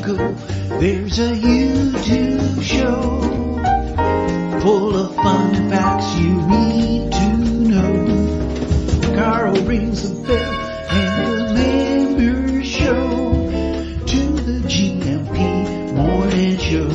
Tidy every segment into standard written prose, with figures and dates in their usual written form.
Portugal. There's a YouTube show full of fun facts you need to know. Carl rings the bell and the members show to the GMP morning show.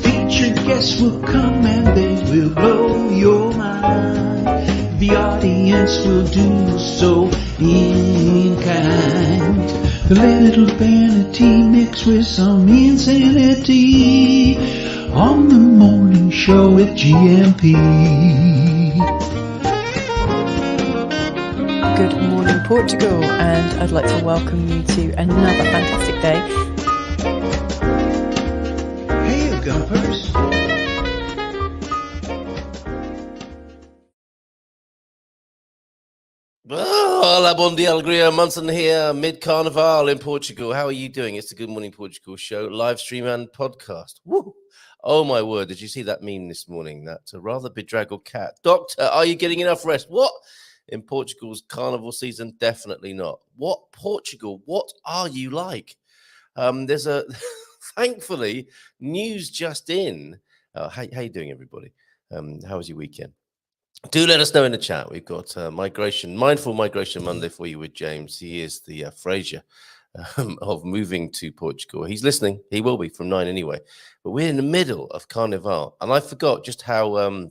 Featured guests will come and they will blow your mind. The audience will do so in kind. The little vanity mixed with some insanity on the morning show with GMP. Good morning, Portugal, and I'd like to welcome you to another fantastic day. Hey, you GuMPers. Hola, bom dia, alegria, Munson here, mid-carnival in Portugal. How are you doing? It's the Good Morning Portugal show, live stream and podcast. Woo! Oh, my word, did you see that meme this morning? That rather bedraggled cat. Doctor, are you getting enough rest? What? In Portugal's carnival season? Definitely not. What? Portugal, what are you like? There's a, thankfully, news just in. How you doing, everybody? How was your weekend? Do let us know in the chat. We've got Mindful Migration Monday for you with James. He is the Fraser of moving to Portugal. He's listening. He will be from 9 anyway. But we're in the middle of Carnival. And I forgot just how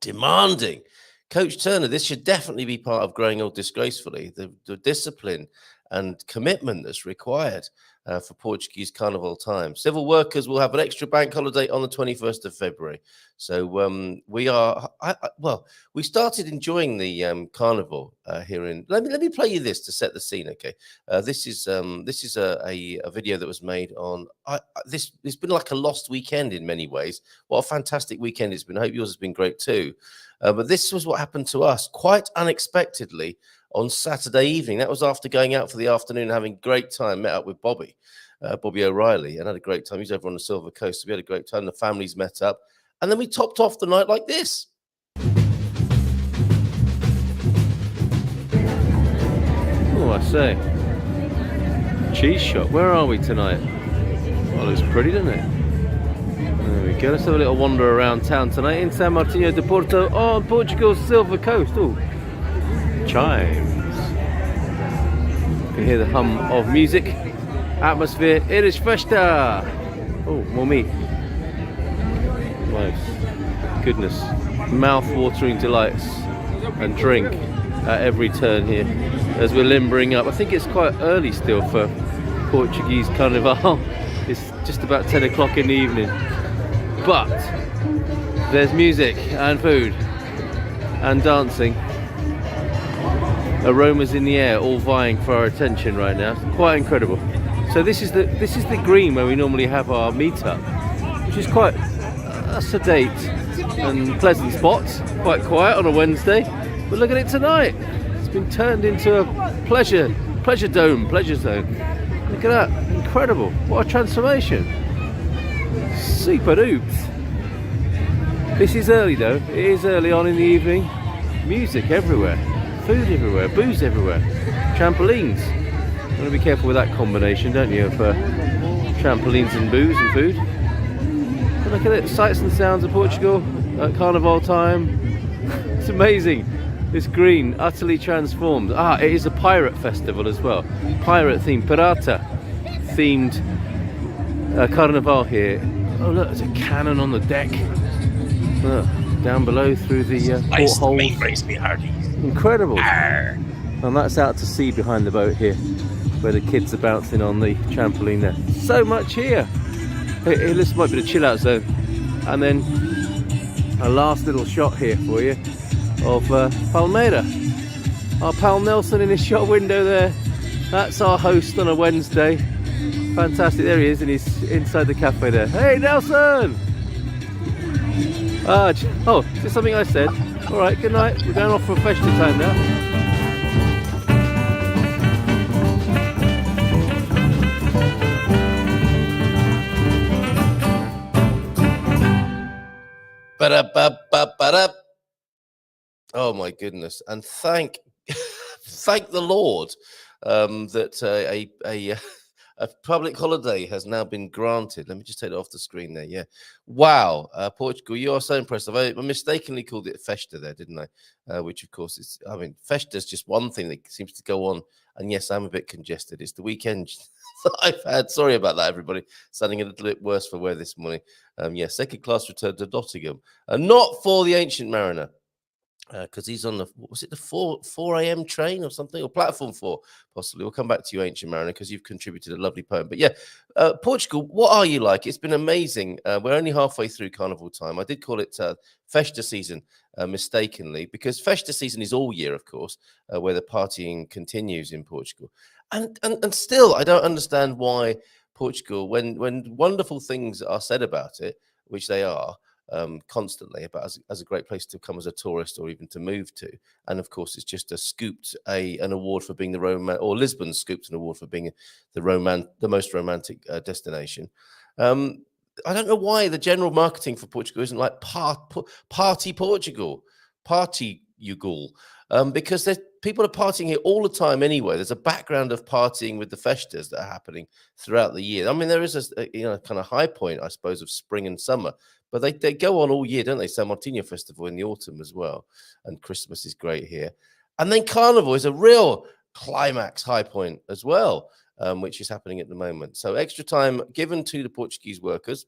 demanding. Coach Turner, this should definitely be part of growing old disgracefully. The discipline and commitment that's required for Portuguese Carnival time. Civil workers will have an extra bank holiday on the 21st of February. So we started enjoying the Carnival here in. Let me play you this to set the scene. Okay, this is a video that was made on. It's been like a lost weekend in many ways. What a fantastic weekend it's been. I hope yours has been great too. But this was what happened to us quite unexpectedly on Saturday evening. That was after going out for the afternoon, having a great time, met up with Bobby O'Reilly, and had a great time. He's over on the Silver Coast, so we had a great time. The families met up, and then we topped off the night like this. Oh, I say. Cheese shop. Where are we tonight? Well, it's pretty, doesn't it? There we go. Let's have a little wander around town tonight in San Martinho de Porto on Portugal's Silver Coast. Oh, chimes. You can hear the hum of music. Atmosphere. It is festa. Oh, more meat. My goodness. Mouth-watering delights and drink at every turn here as we're limbering up. I think it's quite early still for Portuguese Carnival. It's just about 10 o'clock in the evening. But there's music and food and dancing. Aromas in the air, all vying for our attention right now. Quite incredible. So this is the green where we normally have our meetup, which is quite a sedate and pleasant spot. Quite quiet on a Wednesday. But look at it tonight. It's been turned into a pleasure zone. Look at that. Incredible. What a transformation. Super dupes. This is early though. It is early on in the evening. Music everywhere. Food everywhere. Booze everywhere. Trampolines. You want to be careful with that combination, don't you? Of trampolines and booze and food. But look at it. Sights and sounds of Portugal at Carnival time. It's amazing. This green, utterly transformed. It is a pirate festival as well. Pirate themed, pirata themed Carnival here. Oh look, there's a cannon on the deck. Down below through the portholes. Incredible. Arr. And that's out to sea behind the boat here, where the kids are bouncing on the trampoline there. So much here. Hey, this might be the chill out zone. And then a last little shot here for you of Palmeira. Our pal Nelson in his shop window there. That's our host on a Wednesday. Fantastic. There he is, and he's inside the cafe there. Hey, Nelson! Is this something I said? All right, good night. We're going off for a festive time now. Oh my goodness! And thank the Lord that A public holiday has now been granted. Let me just take it off the screen there. Yeah. Wow. Portugal, you are so impressive. I mistakenly called it Festa there, didn't I? Which, of course, is, I mean, Festa is just one thing that seems to go on. And yes, I'm a bit congested. It's the weekend that I've had. Sorry about that, everybody. Sounding a little bit worse for wear this morning. Second class return to Nottingham. Not for the Ancient Mariner. Because he's on the, was it the 4 a.m. train or something, or platform 4, possibly. We'll come back to you, Ancient Mariner, because you've contributed a lovely poem. But yeah, Portugal, what are you like? It's been amazing. We're only halfway through carnival time. I did call it Festa season mistakenly, because Festa season is all year, of course, where the partying continues in Portugal. And still, I don't understand why Portugal, when wonderful things are said about it, which they are, constantly about as a great place to come as a tourist or even to move to, and of course it's just scooped an award for being Lisbon scooped an award for being the most romantic destination. I don't know why the general marketing for Portugal isn't like party Portugal, party Ugal, because people are partying here all the time anyway. There's a background of partying with the festas that are happening throughout the year. I mean, there is a kind of high point, I suppose, of spring and summer, but they go on all year, don't they? San Martino Festival in the autumn as well, and Christmas is great here. And then Carnival is a real climax high point as well, which is happening at the moment. So extra time given to the Portuguese workers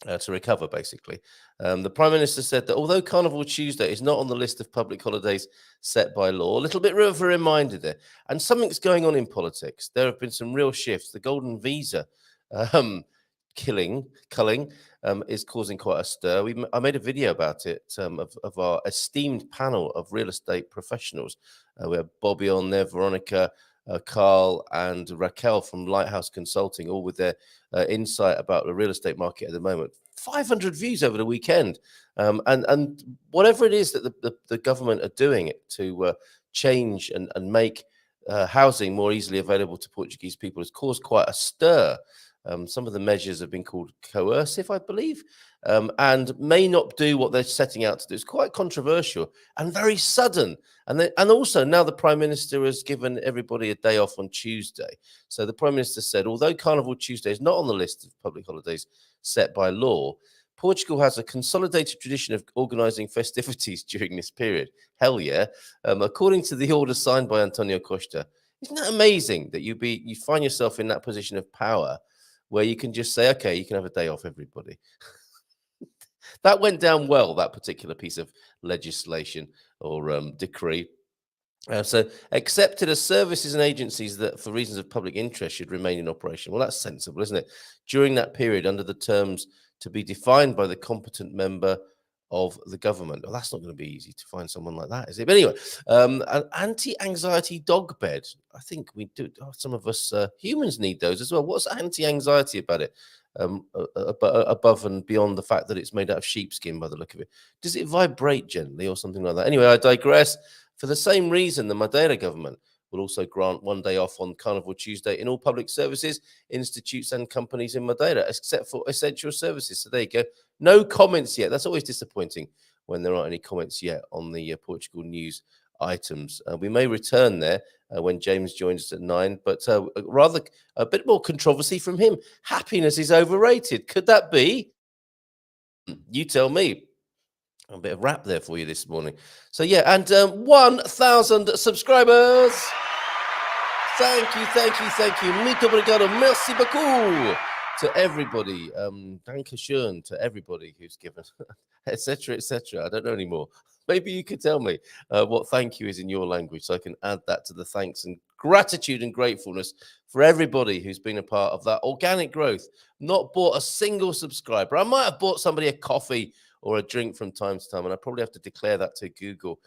to recover, basically. The Prime Minister said that although Carnival Tuesday is not on the list of public holidays set by law, a little bit of a reminder there. And something's going on in politics. There have been some real shifts. The golden visa culling is causing quite a stir. I made a video about it of our esteemed panel of real estate professionals. We have Bobby on there, Veronica, Carl and Raquel from Lighthouse Consulting, all with their insight about the real estate market at the moment. 500 views over the weekend. And whatever it is that the government are doing it to change and make housing more easily available to Portuguese people has caused quite a stir. Some of the measures have been called coercive, I believe, and may not do what they're setting out to do. It's quite controversial and very sudden. And also now the Prime Minister has given everybody a day off on Tuesday. So the Prime Minister said, although Carnival Tuesday is not on the list of public holidays set by law, Portugal has a consolidated tradition of organising festivities during this period. Hell yeah. According to the order signed by Antonio Costa, isn't that amazing that you find yourself in that position of power where you can just say, okay, you can have a day off, everybody. That went down well, that particular piece of legislation or decree. So accepted as services and agencies that for reasons of public interest should remain in operation. Well, that's sensible, isn't it? During that period, under the terms to be defined by the competent member of the government. Well, that's not going to be easy to find someone like that, is it? But anyway, an anti-anxiety dog bed. I think we do. Some of us humans need those as well. What's anti-anxiety about it? Above and beyond the fact that it's made out of sheepskin by the look of it. Does it vibrate gently or something like that? Anyway, I digress. For the same reason, the Madeira government will also grant one day off on Carnival Tuesday in all public services, institutes and companies in Madeira, except for essential services. So there you go. No comments yet. That's always disappointing when there aren't any comments yet on the Portugal news items. We may return there when James joins us at 9, but rather a bit more controversy from him. Happiness is overrated. Could that be? You tell me. A bit of rap there for you this morning. So yeah, and 1,000 subscribers. Thank you. Muito obrigado. Merci beaucoup to everybody. Dankeschön to everybody who's given, etc., etc. I don't know anymore. Maybe you could tell me what thank you is in your language, so I can add that to the thanks and gratitude and gratefulness for everybody who's been a part of that organic growth. Not bought a single subscriber. I might have bought somebody a coffee or a drink from time to time, and I probably have to declare that to Google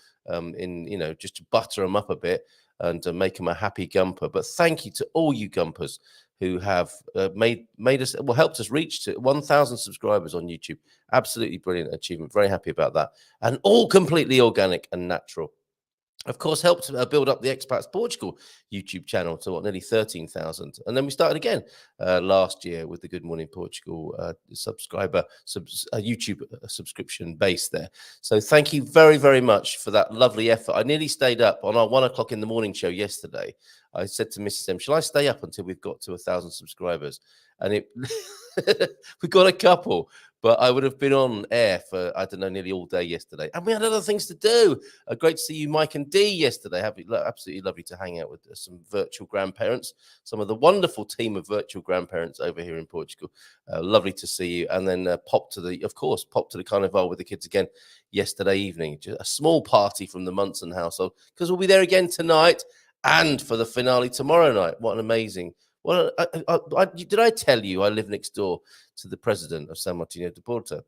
just to butter them up a bit and make them a happy GuMPer. But thank you to all you GuMPers who have helped us reach to 1,000 subscribers on YouTube. Absolutely brilliant achievement. Very happy about that. And all completely organic and natural. of course, helped build up the Expats Portugal YouTube channel to nearly 13,000. And then we started again last year with the Good Morning Portugal YouTube subscription base there. So thank you very, very much for that lovely effort. I nearly stayed up on our 1 o'clock in the morning show yesterday. I said to Mrs. M, shall I stay up until we've got to 1,000 subscribers? And we got a couple. But I would have been on air for, I don't know, nearly all day yesterday. And we had other things to do. Great to see you, Mike and Dee, yesterday. Absolutely lovely to hang out with some virtual grandparents, some of the wonderful team of virtual grandparents over here in Portugal. Lovely to see you. And then pop to the Carnival with the kids again yesterday evening. Just a small party from the Munson household, because we'll be there again tonight and for the finale tomorrow night. What an amazing... Well, did I tell you I live next door to the president of San Martino de Porto?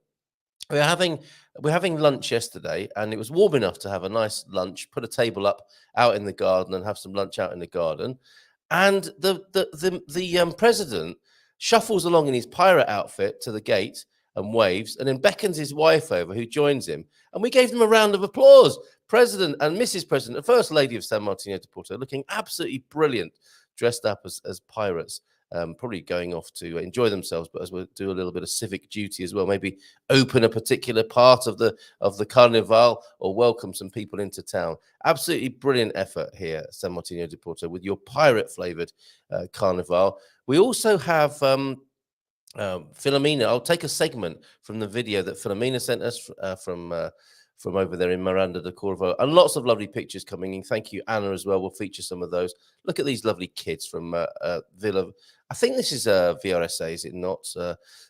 We're having lunch yesterday, and it was warm enough to have a nice lunch. Put a table up out in the garden and have some lunch out in the garden. And the president shuffles along in his pirate outfit to the gate and waves, and then beckons his wife over, who joins him. And we gave them a round of applause. President and Mrs. President, the First Lady of San Martino de Porto, looking absolutely brilliant, dressed up as pirates, probably going off to enjoy themselves, but as we'll do a little bit of civic duty as well, maybe open a particular part of the Carnival or welcome some people into town. Absolutely brilliant effort here at San Martino de Porto with your pirate-flavoured Carnival. We also have Philomena. I'll take a segment from the video that Philomena sent us from over there in Miranda de Corvo, and lots of lovely pictures coming in. Thank you, Anna, as well. We'll feature some of those. Look at these lovely kids from Villa. I think this is VRSA, is it not,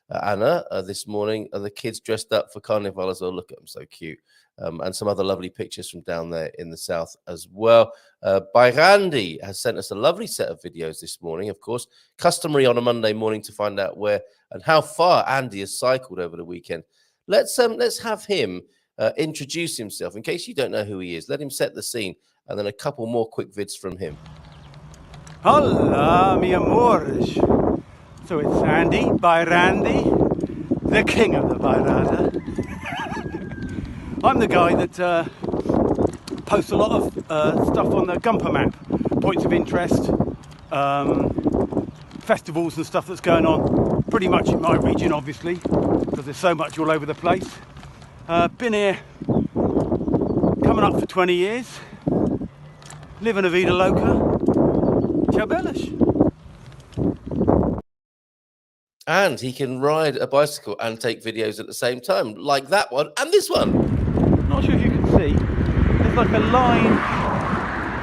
Anna? This morning, the kids dressed up for Carnival as well. Look at them, so cute. And some other lovely pictures from down there in the south as well. Bairandi has sent us a lovely set of videos this morning, of course. Customary on a Monday morning to find out where and how far Andy has cycled over the weekend. Let's have him introduce himself, in case you don't know who he is. Let him set the scene, and then a couple more quick vids from him. Hola, mi amores. So it's Andy Bairandi, the king of the Bairada. I'm the guy that posts a lot of stuff on the GuMPer map, points of interest, festivals and stuff that's going on, pretty much in my region, obviously, because there's so much all over the place. Been here coming up for 20 years, living a vida loca. Ciao bellas. And he can ride a bicycle and take videos at the same time, like that one and this one. Not sure if you can see, there's like a line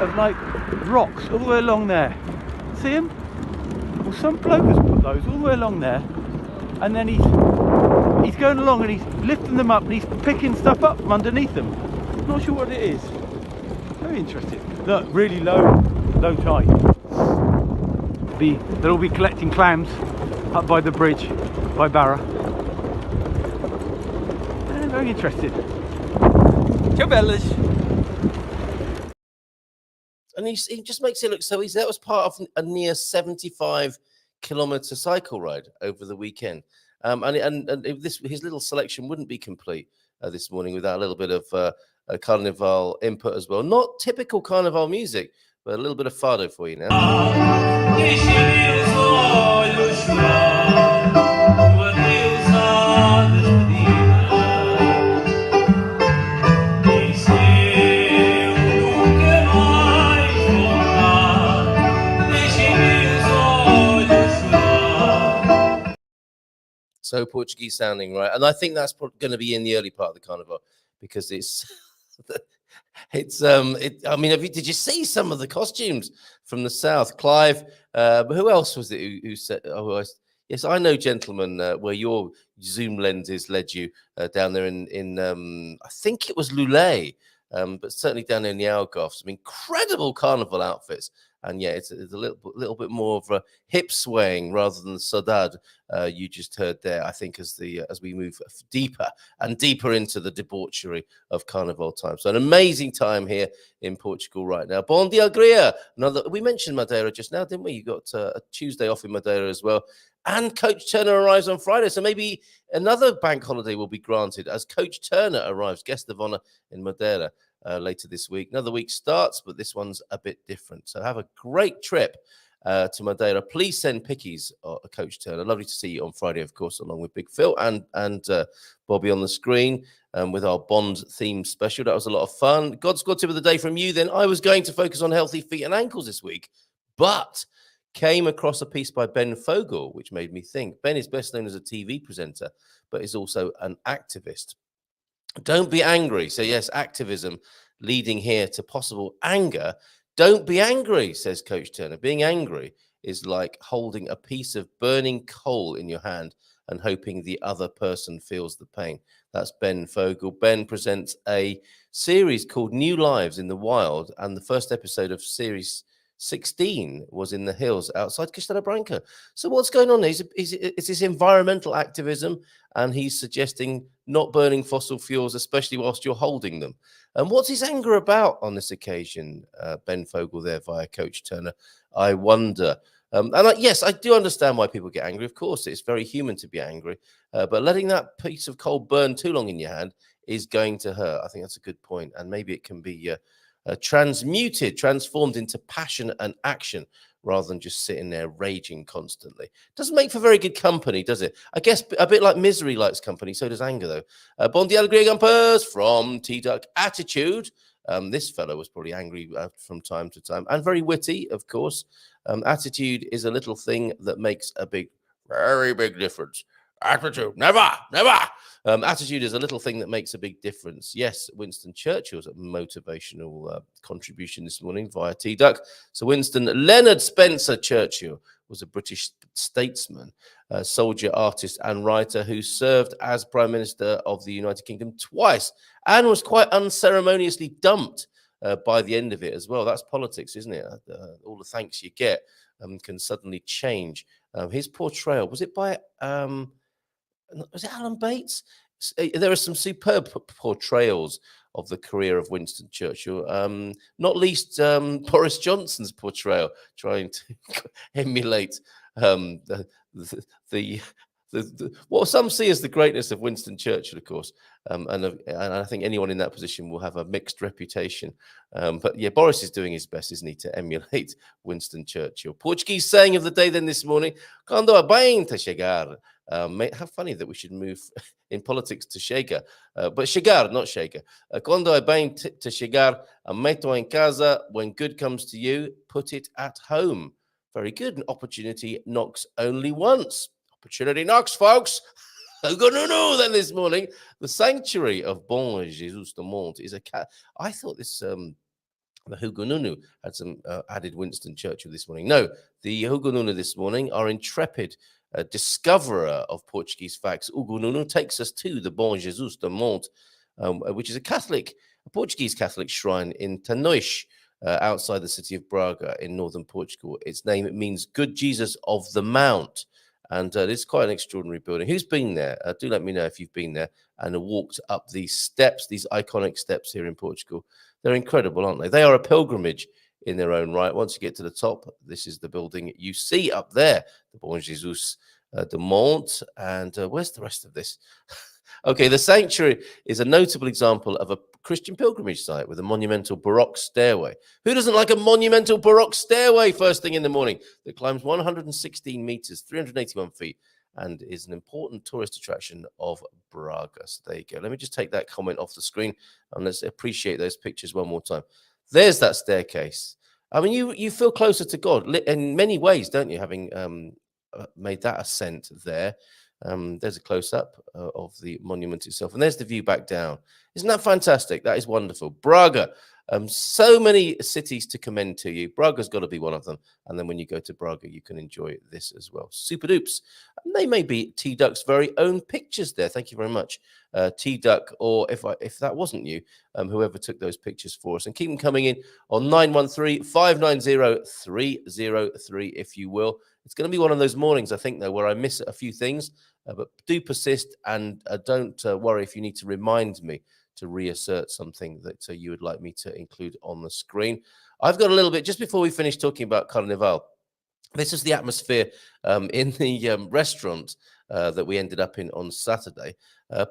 of like rocks all the way along there. See them? Well, some bloke has put those all the way along there, and then he's going along and he's lifting them up and he's picking stuff up from underneath them. Not sure what it is. Very interesting. Look, really low tide. They'll all be collecting clams up by the bridge by Barra. Yeah, very interesting. Ciao bellas. And he just makes it look so easy. That was part of a near 75-kilometer cycle ride over the weekend. And his little selection wouldn't be complete this morning without a little bit of Carnival input as well. Not typical Carnival music, but a little bit of fado for you now. So Portuguese sounding, right? And I think that's going to be in the early part of the Carnival, because it's I mean, did you see some of the costumes from the south? Clive, who else was it who said, yes, I know, gentlemen, where your zoom lenses led you down there in I think it was Lulé, but certainly down there in the Algarve. Some incredible Carnival outfits. And yeah, it's a little bit more of a hip swaying rather than the saudade you just heard there. I think as we move deeper and deeper into the debauchery of Carnival time. So an amazing time here in Portugal right now. Bom dia, alegria. We mentioned Madeira just now, didn't we? You got a Tuesday off in Madeira as well. And Coach Turner arrives on Friday, so maybe another bank holiday will be granted as Coach Turner arrives, guest of honor in Madeira. later this week. Another week starts, but this one's a bit different. So have a great trip to Madeira. Please send pickies, Coach Turner. Lovely to see you on Friday, of course, along with Big Phil and Bobby on the screen with our Bond theme special. That was a lot of fun. God Squad tip of the day from you then. I was going to focus on healthy feet and ankles this week, but came across a piece by Ben Fogel, which made me think. Ben is best known as a TV presenter, but is also an activist. Don't be angry. So yes, activism leading here to possible anger. Don't be angry, says Coach Turner. Being angry is like holding a piece of burning coal in your hand and hoping the other person feels the pain. That's Ben Fogel. Ben presents a series called New Lives in the Wild, and the first episode of series 16 was in the hills outside Castelo Branco. So what's going on? Is this environmental activism, and he's suggesting not burning fossil fuels, especially whilst you're holding them. And what's his anger about on this occasion? Ben Fogel there via Coach Turner. I wonder. Yes, I do understand why people get angry. Of course, it's very human to be angry. But letting that piece of coal burn too long in your hand is going to hurt. I think that's a good point. And maybe it can be transformed into passion and action rather than just sitting there raging constantly. Doesn't make for very good company, does it? I guess a bit like misery likes company, so does anger, though. Bon dia, GuMPers from T-Duck Attitude. This fellow was probably angry from time to time and very witty, of course. Attitude is a little thing that makes a very big difference. Attitude, never. Attitude is a little thing that makes a big difference. Yes, Winston Churchill's motivational contribution this morning via T-Duck. So Winston Leonard Spencer Churchill was a British statesman, soldier, artist and writer who served as Prime Minister of the United Kingdom twice and was quite unceremoniously dumped by the end of it as well. That's politics, isn't it? All the thanks you get can suddenly change. His portrayal, was it by... was it Alan Bates? There are some superb portrayals of the career of Winston Churchill, not least Boris Johnson's portrayal, trying to emulate what some see as the greatness of Winston Churchill, of course. And I think anyone in that position will have a mixed reputation. But yeah, Boris is doing his best, isn't he, to emulate Winston Churchill. Portuguese saying of the day then this morning, quando é bem te chegar. How funny that we should move in politics to chega, but chegar, not chega. Quando é bem te chegar, meto em casa. When good comes to you, put it at home. Very good. An opportunity knocks only once. Opportunity knocks, folks. Then this morning, the sanctuary of Bon Jesus de Mont is a cat. I thought this the Hugununu had some added Winston Churchill this morning. No, the Hugununu this morning are intrepid discoverer of Portuguese facts. Hugununu takes us to the Bon Jesus de Mont, which is a Portuguese Catholic shrine in Tanões, outside the city of Braga in northern Portugal. Its name, it means Good Jesus of the Mount. And it's quite an extraordinary building. Who's been there? Do let me know if you've been there and walked up these steps, these iconic steps here in Portugal. They're incredible, aren't they? They are a pilgrimage in their own right. Once you get to the top, this is the building you see up there, the Bon Jesus de Mont. And where's the rest of this? Okay, the sanctuary is a notable example of a Christian pilgrimage site with a monumental Baroque stairway. Who doesn't like a monumental Baroque stairway first thing in the morning that climbs 116 meters, 381 feet, and is an important tourist attraction of Braga? So there you go. Let me just take that comment off the screen and let's appreciate those pictures one more time. There's that staircase. I mean, you feel closer to God in many ways, don't you, having made that ascent there. There's a close-up of the monument itself. And there's the view back down. Isn't that fantastic? That is wonderful. Braga. So many cities to commend to you. Braga's got to be one of them. And then when you go to Braga, you can enjoy this as well. Super dupes. And they may be T-Duck's very own pictures there. Thank you very much, T-Duck. Or if that wasn't you, whoever took those pictures for us. And keep them coming in on 913-590-303, if you will. It's going to be one of those mornings, I think, though, where I miss a few things. But do persist and don't worry if you need to remind me to reassert something that you would like me to include on the screen. I've got a little bit, just before we finish talking about Carnival, this is the atmosphere in the restaurant that we ended up in on Saturday.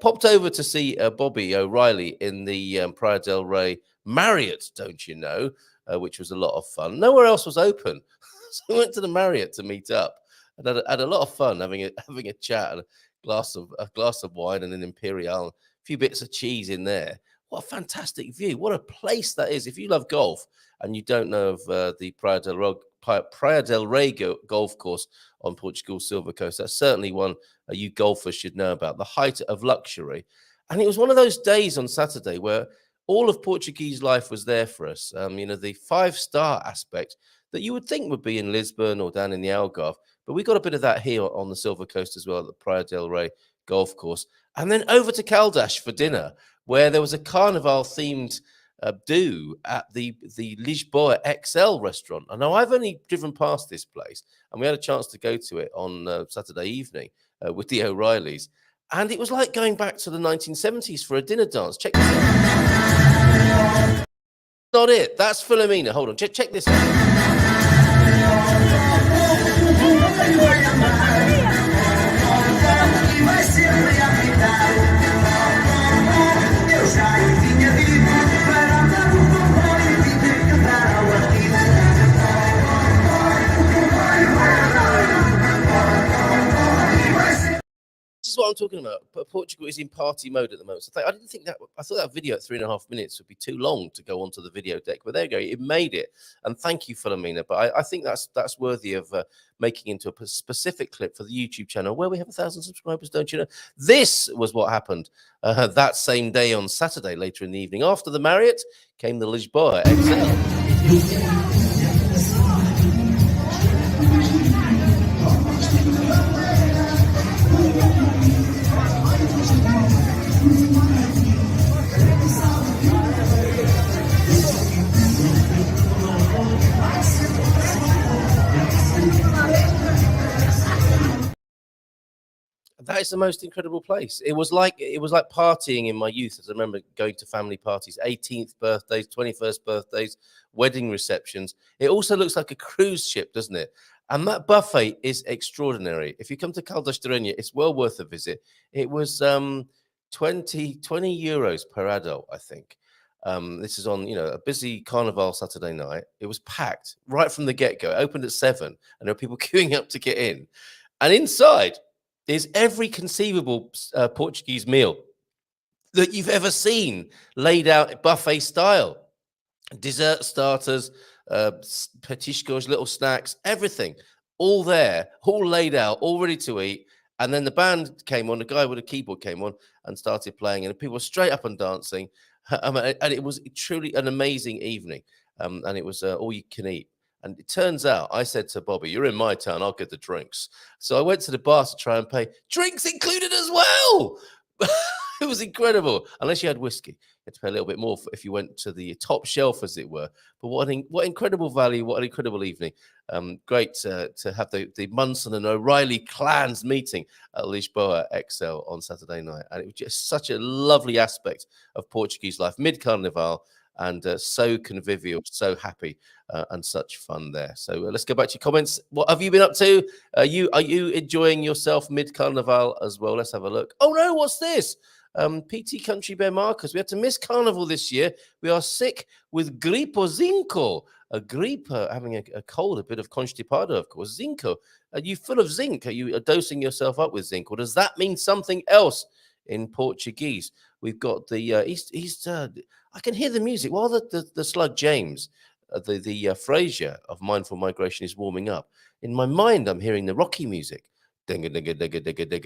Popped over to see Bobby O'Reilly in the Praia del Rey Marriott, don't you know, which was a lot of fun. Nowhere else was open. So we went to the Marriott to meet up and had a lot of fun having a chat and a glass of wine and an Imperial, a few bits of cheese in there. What a fantastic view. What a place that is. If you love golf and you don't know of the Praia del Rei golf course on Portugal's Silver Coast, that's certainly one you golfers should know about. The height of luxury. And it was one of those days on Saturday where all of Portuguese life was there for us. The 5-star aspect that you would think would be in Lisbon or down in the Algarve. But we got a bit of that here on the Silver Coast as well, at the Praia del Rei golf course. And then over to Caldas for dinner, where there was a carnival-themed do at the Lisboa XL restaurant. I know I've only driven past this place, and we had a chance to go to it on Saturday evening with the O'Reillys. And it was like going back to the 1970s for a dinner dance. Check this out. Not it. That's Philomena. Hold on. Check this out. This is what I'm talking about. Portugal is in party mode at the moment. So I thought that video at 3.5 minutes would be too long to go onto the video deck, but there you go. It made it, and thank you, Philomena. But I think that's worthy of making into a specific clip for the YouTube channel where we have 1,000 subscribers. Don't you know? This was what happened that same day on Saturday, later in the evening. After the Marriott came the Lisboa XL. That is the most incredible place. It was like partying in my youth, as I remember going to family parties, 18th birthdays, 21st birthdays, wedding receptions. It also looks like a cruise ship, doesn't it? And that buffet is extraordinary. If you come to Caldas de Rainha, it's well worth a visit. It was 20 euros per adult, I think. This is on, a busy Carnival Saturday night. It was packed right from the get-go. It opened at 7, and there were people queuing up to get in. And inside is every conceivable Portuguese meal that you've ever seen laid out buffet style. Dessert starters, petiscos, little snacks, everything. All there, all laid out, all ready to eat. And then the band came on, the guy with a keyboard came on and started playing, and people were straight up and dancing. And it was truly an amazing evening. And it was all you can eat. And it turns out, I said to Bobby, "You're in my town, I'll get the drinks." So I went to the bar to try and pay. Drinks included as well. It was incredible. Unless you had whiskey, you had to pay a little bit more if you went to the top shelf, as it were. But what incredible value, what an incredible evening. Great to have the Munson and O'Reilly clans meeting at Lisboa XL on Saturday night. And it was just such a lovely aspect of Portuguese life, mid-Carnival, and so convivial, so happy, and such fun there. So let's go back to your comments. What have you been up to? Are you enjoying yourself mid-Carnival as well? Let's have a look. Oh no, what's this? PT Country Bear Marcus. We had to miss Carnival this year. We are sick with gripo zinco. A gripe, having a cold, a bit of constipado, of course. Zinco. Are you full of zinc? Are you dosing yourself up with zinc? Or does that mean something else in Portuguese? We've got the I can hear the music while the slug James, the Frasier of Mindful Migration is warming up. In my mind, I'm hearing the Rocky music. Ding, ding, ding, ding, ding, ding, ding, ding,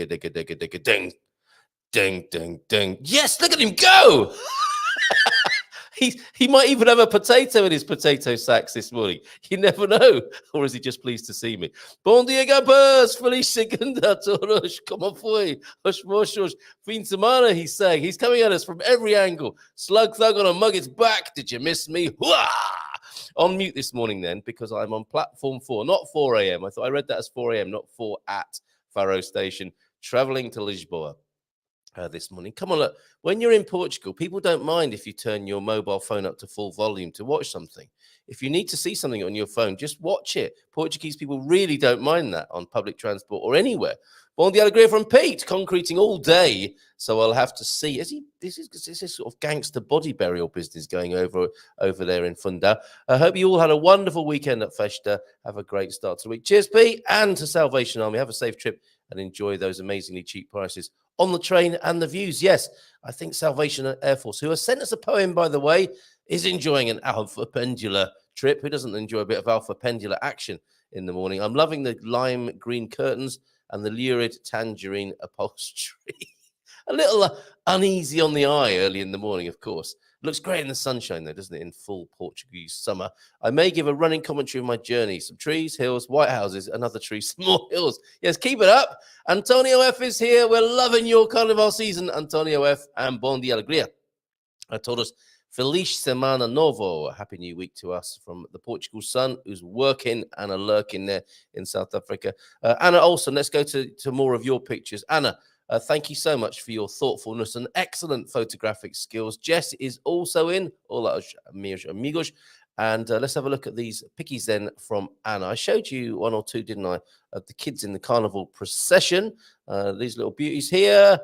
ding, ding, ding, ding. Yes, look at him go! He might even have a potato in his potato sacks this morning. You never know. Or is he just pleased to see me? Bom dia, GuMPers! Feliz segunda a todos! Como foi? Os mochos. Fim de semana, he's saying. He's coming at us from every angle. Slug thug on a mug, it's back. Did you miss me? Hooah! On mute this morning then, because I'm on platform 4, not 4 a.m. I read that as 4 a.m., not 4 at Faro Station, traveling to Lisboa. this morning. Come on, look, when you're in Portugal, people don't mind if you turn your mobile phone up to full volume to watch something. If you need to see something on your phone, just watch it. Portuguese people really don't mind that on public transport or anywhere. Bon dia alegria from Pete, concreting all day. So I'll have to see. Is this sort of gangster body burial business going over there in Fundão? I hope you all had a wonderful weekend at Festa. Have a great start to the week. Cheers, Pete, and to Salvation Army. Have a safe trip and enjoy those amazingly cheap prices on the train and the views. Yes, I think Salvation Air Force, who has sent us a poem, by the way, is enjoying an Alpha Pendula trip. Who doesn't enjoy a bit of Alpha Pendula action in the morning? I'm loving the lime green curtains and the lurid tangerine upholstery. A little uneasy on the eye early in the morning, of course. Looks great in the sunshine, though, doesn't it, in full Portuguese summer? I may give a running commentary of my journey. Some trees, hills, white houses, another tree, some more hills. Yes, keep it up. Antonio F is here. We're loving your Carnival season, Antonio F. And Bon dia alegria. I told us, Feliz Semana Novo. A happy new week to us from the Portugal sun, who's working and a lurking there in South Africa. Anna Olsen, let's go to more of your pictures. Anna, thank you so much for your thoughtfulness and excellent photographic skills. Jess is also in. Hola, meus amigos. And let's have a look at these pickies then from Anna. I showed you one or two, didn't I, of the kids in the carnival procession. These little beauties here.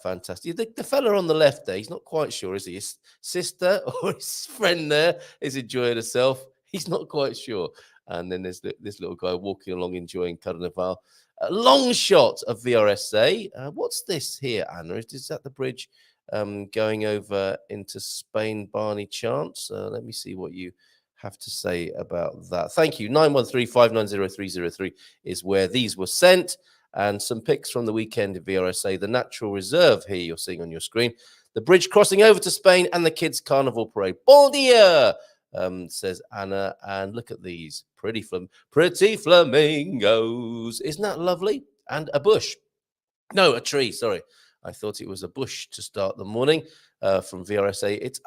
Fantastic. The fella on the left there, he's not quite sure, is he? His sister or his friend there is enjoying herself. He's not quite sure. And then there's this little guy walking along enjoying Carnival. A long shot of VRSA. What's this here, Anna? Is that the bridge going over into Spain, Barney Chance? Let me see what you have to say about that. Thank you. 913-590-303 is where these were sent. And some pics from the weekend at VRSA. The Natural Reserve here you're seeing on your screen. The bridge crossing over to Spain and the kids' carnival parade. Bon dia! Says Anna, and look at these pretty flamingos. Isn't that lovely? And a bush. No, a tree, sorry. I thought it was a bush to start the morning from VRSA. It's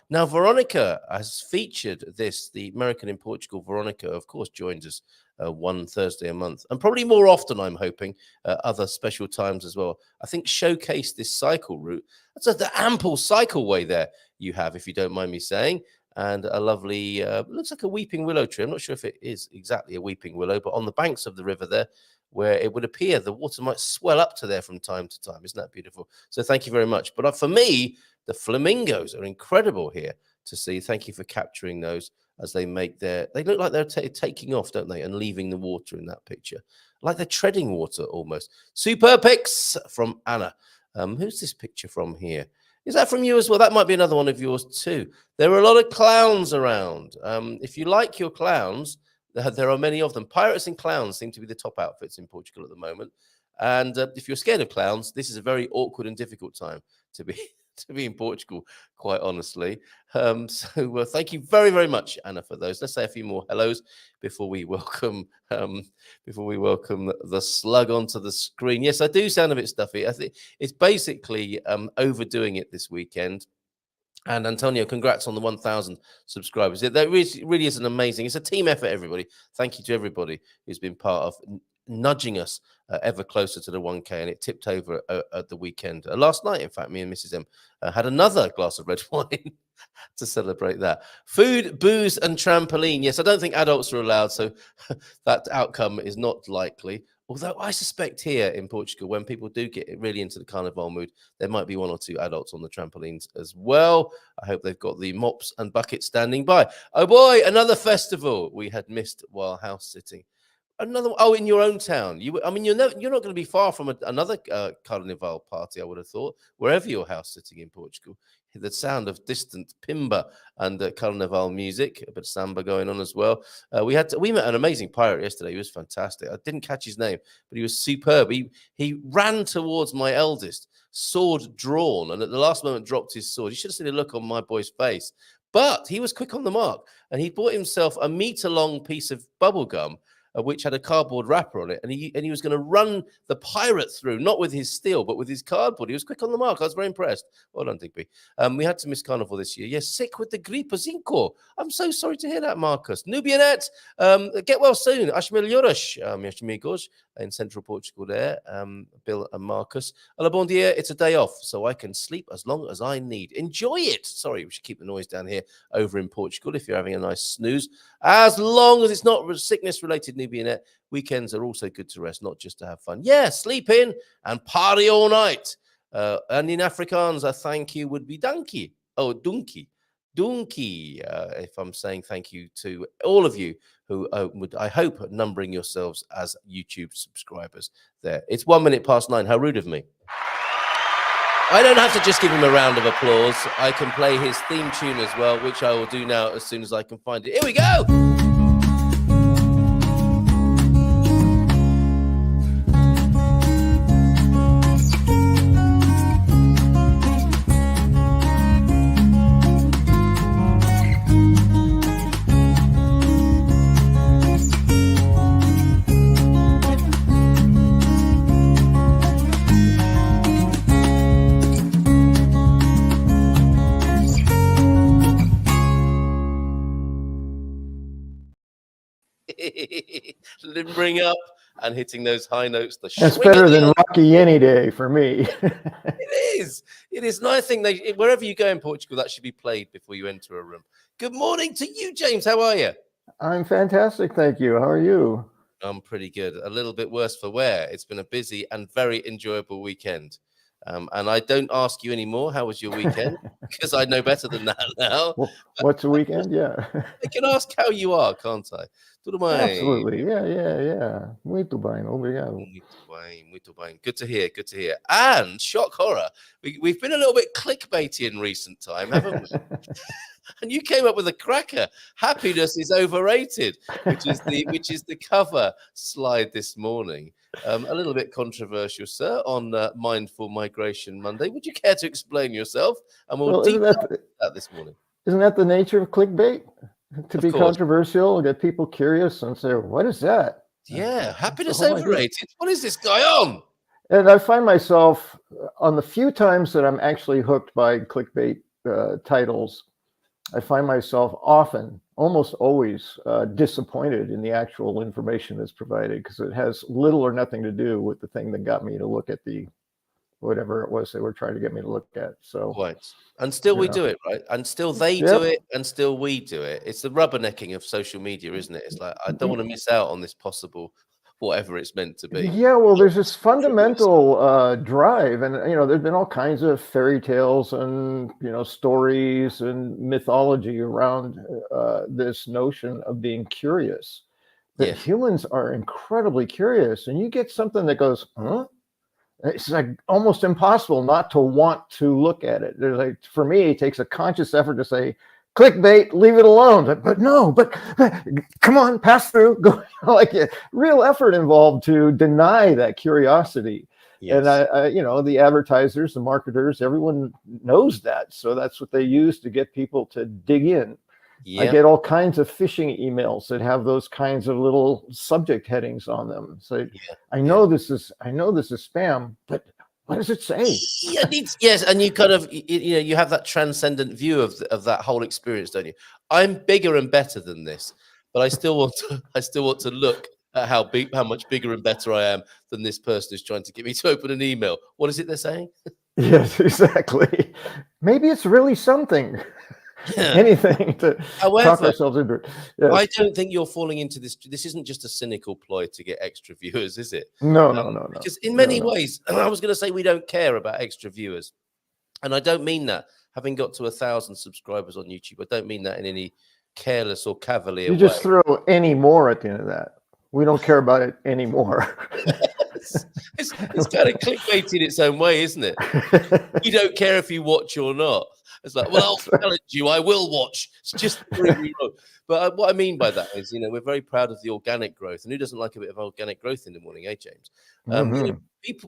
now Veronica has featured this. The American in Portugal, Veronica, of course, joins us one Thursday a month, and probably more often, I'm hoping, other special times as well. I think showcase this cycle route. That's the ample cycleway there you have, if you don't mind me saying. And a lovely, looks like a weeping willow tree. I'm not sure if it is exactly a weeping willow, but on the banks of the river there, where it would appear the water might swell up to there from time to time. Isn't that beautiful? So thank you very much. But for me, the flamingos are incredible here to see. Thank you for capturing those as they make they look like they're taking off, don't they? And leaving the water in that picture. Like they're treading water almost. Superb pics from Anna. Who's this picture from here? Is that from you as well? That might be another one of yours too. There are a lot of clowns around. If you like your clowns, there are many of them. Pirates and clowns seem to be the top outfits in Portugal at the moment. And if you're scared of clowns, this is a very awkward and difficult time to be in Portugal, quite honestly. So thank you very, very much, Anna, for those. Let's say a few more hellos before we welcome the slug onto the screen. Yes, I do sound a bit stuffy. I think it's basically overdoing it this weekend. And Antonio, congrats on the 1,000 subscribers. That really is an amazing. It's a team effort, everybody. Thank you to everybody who's been part of nudging us ever closer to the 1K, and it tipped over at the weekend. Last night, in fact, me and Mrs. M had another glass of red wine to celebrate that. Food, booze, and trampoline. Yes, I don't think adults are allowed, so that outcome is not likely. Although I suspect here in Portugal, when people do get really into the carnival mood, there might be one or two adults on the trampolines as well. I hope they've got the mops and buckets standing by. Oh boy, another festival we had missed while house sitting. Another in your own town. You're not going to be far from another carnival party, I would have thought, wherever you're house sitting in Portugal. The sound of distant pimba and carnival music, a bit of samba going on as well. We met an amazing pirate yesterday. He was fantastic. I didn't catch his name, but he was superb. He ran towards my eldest, sword drawn, and at the last moment dropped his sword. You should have seen the look on my boy's face. But he was quick on the mark, and he bought himself a meter-long piece of bubble gum, which had a cardboard wrapper on it, and he was going to run the pirate through, not with his steel, but with his cardboard. He was quick on the mark. I was very impressed. Well done, Digby. We had to miss Carnival this year. Yes, sick with the gripe zinco. I'm so sorry to hear that, Marcus. Nubianet, get well soon. Ash melhoras, meus amigos. in central Portugal there, Bill and Marcus. Hola, bon dia. It's a day off, so I can sleep as long as I need. Enjoy it. Sorry, we should keep the noise down here over in Portugal if you're having a nice snooze. As long as it's not sickness-related, Nubianet, weekends are also good to rest, not just to have fun. Yeah, sleep in and party all night. And in Afrikaans, a thank you would be dankie. Oh, dunkie. Dunkie, if I'm saying thank you to all of you who would, I hope, numbering yourselves as YouTube subscribers there. It's 9:01. How rude of me. I don't have to just give him a round of applause. I can play his theme tune as well, which I will do now as soon as I can find it. Here we go. Limbering up and hitting those high notes. That's better than Rocky any day for me. It is. It is. And I think wherever you go in Portugal, that should be played before you enter a room. Good morning to you, James. How are you? I'm fantastic, thank you. How are you? I'm pretty good. A little bit worse for wear. It's been a busy and very enjoyable weekend. And I don't ask you anymore, how was your weekend? Because I know better than that now. Well, what's the weekend? Yeah. I can ask how you are, can't I? Tudo bem? Absolutely. Yeah. Muito bem. Obrigado. Muito bem. Good to hear. Good to hear. And shock horror. We've been a little bit clickbaity in recent time, haven't we? And you came up with a cracker. Happiness is overrated, which is the cover slide this morning. A little bit controversial, sir, on Mindful Migration Monday. Would you care to explain yourself? And we'll deep that this morning. Isn't that the nature of clickbait? To be controversial, get people curious and say, what is that? Yeah, happiness overrated. What is this guy on? And I find myself, on the few times that I'm actually hooked by clickbait titles, I find myself often, almost always, disappointed in the actual information that's provided, because it has little or nothing to do with the thing that got me to look at the whatever it was they were trying to get me to look at. So right. And still we do it, right? And still they do it, and still we do it. It's the rubbernecking of social media, isn't it? It's like, I don't want to miss out on this possible whatever it's meant to be. Yeah, well, there's this fundamental drive, and there's been all kinds of fairy tales and stories and mythology around this notion of being curious. That humans are incredibly curious, and you get something that goes, huh? It's like almost impossible not to want to look at it. There's like, for me, it takes a conscious effort to say, clickbait, leave it alone. But no, but come on, pass through. Go, real effort involved to deny that curiosity. Yes. And the advertisers, the marketers, everyone knows that. So that's what they use to get people to dig in. Yep. I get all kinds of phishing emails that have those kinds of little subject headings on them. So I know this is spam, but what does it say? Yes, and you kind of you have that transcendent view of that whole experience, don't you? I'm bigger and better than this, but I still want to look at how much bigger and better I am than this person who's trying to get me to open an email. What is it they're saying? Yes, exactly. Maybe it's really something. Anything to talk ourselves into it. Yes. I don't think you're falling into this. This isn't just a cynical ploy to get extra viewers, is it? No. Because in many ways, I was going to say we don't care about extra viewers, and I don't mean that. Having got to 1,000 subscribers on YouTube, I don't mean that in any careless or cavalier way. You just throw any more at the end of that. We don't care about it anymore. it's kind of clickbait in its own way, isn't it? You don't care if you watch or not. It's like, well, I'll challenge you. I will watch. It's just really wrong. But what I mean by that is, we're very proud of the organic growth. And who doesn't like a bit of organic growth in the morning, James?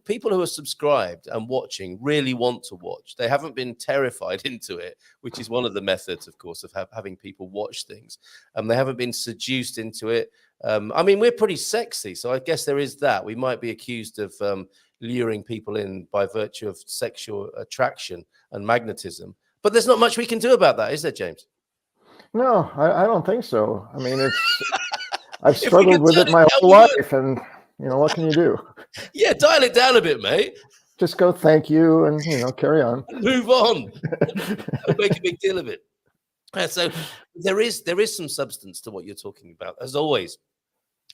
People who are subscribed and watching really want to watch. They haven't been terrified into it, which is one of the methods, of course, of having people watch things. They haven't been seduced into it. We're pretty sexy, so I guess there is that. We might be accused of luring people in by virtue of sexual attraction and magnetism. But there's not much we can do about that, is there, James? No, I don't think so. I've struggled with it my whole life, and You know, what can you do? Yeah, dial it down a bit, mate. Just go thank you and, you know, carry on. And move on. Don't make a big deal of it. So there is some substance to what you're talking about, as always.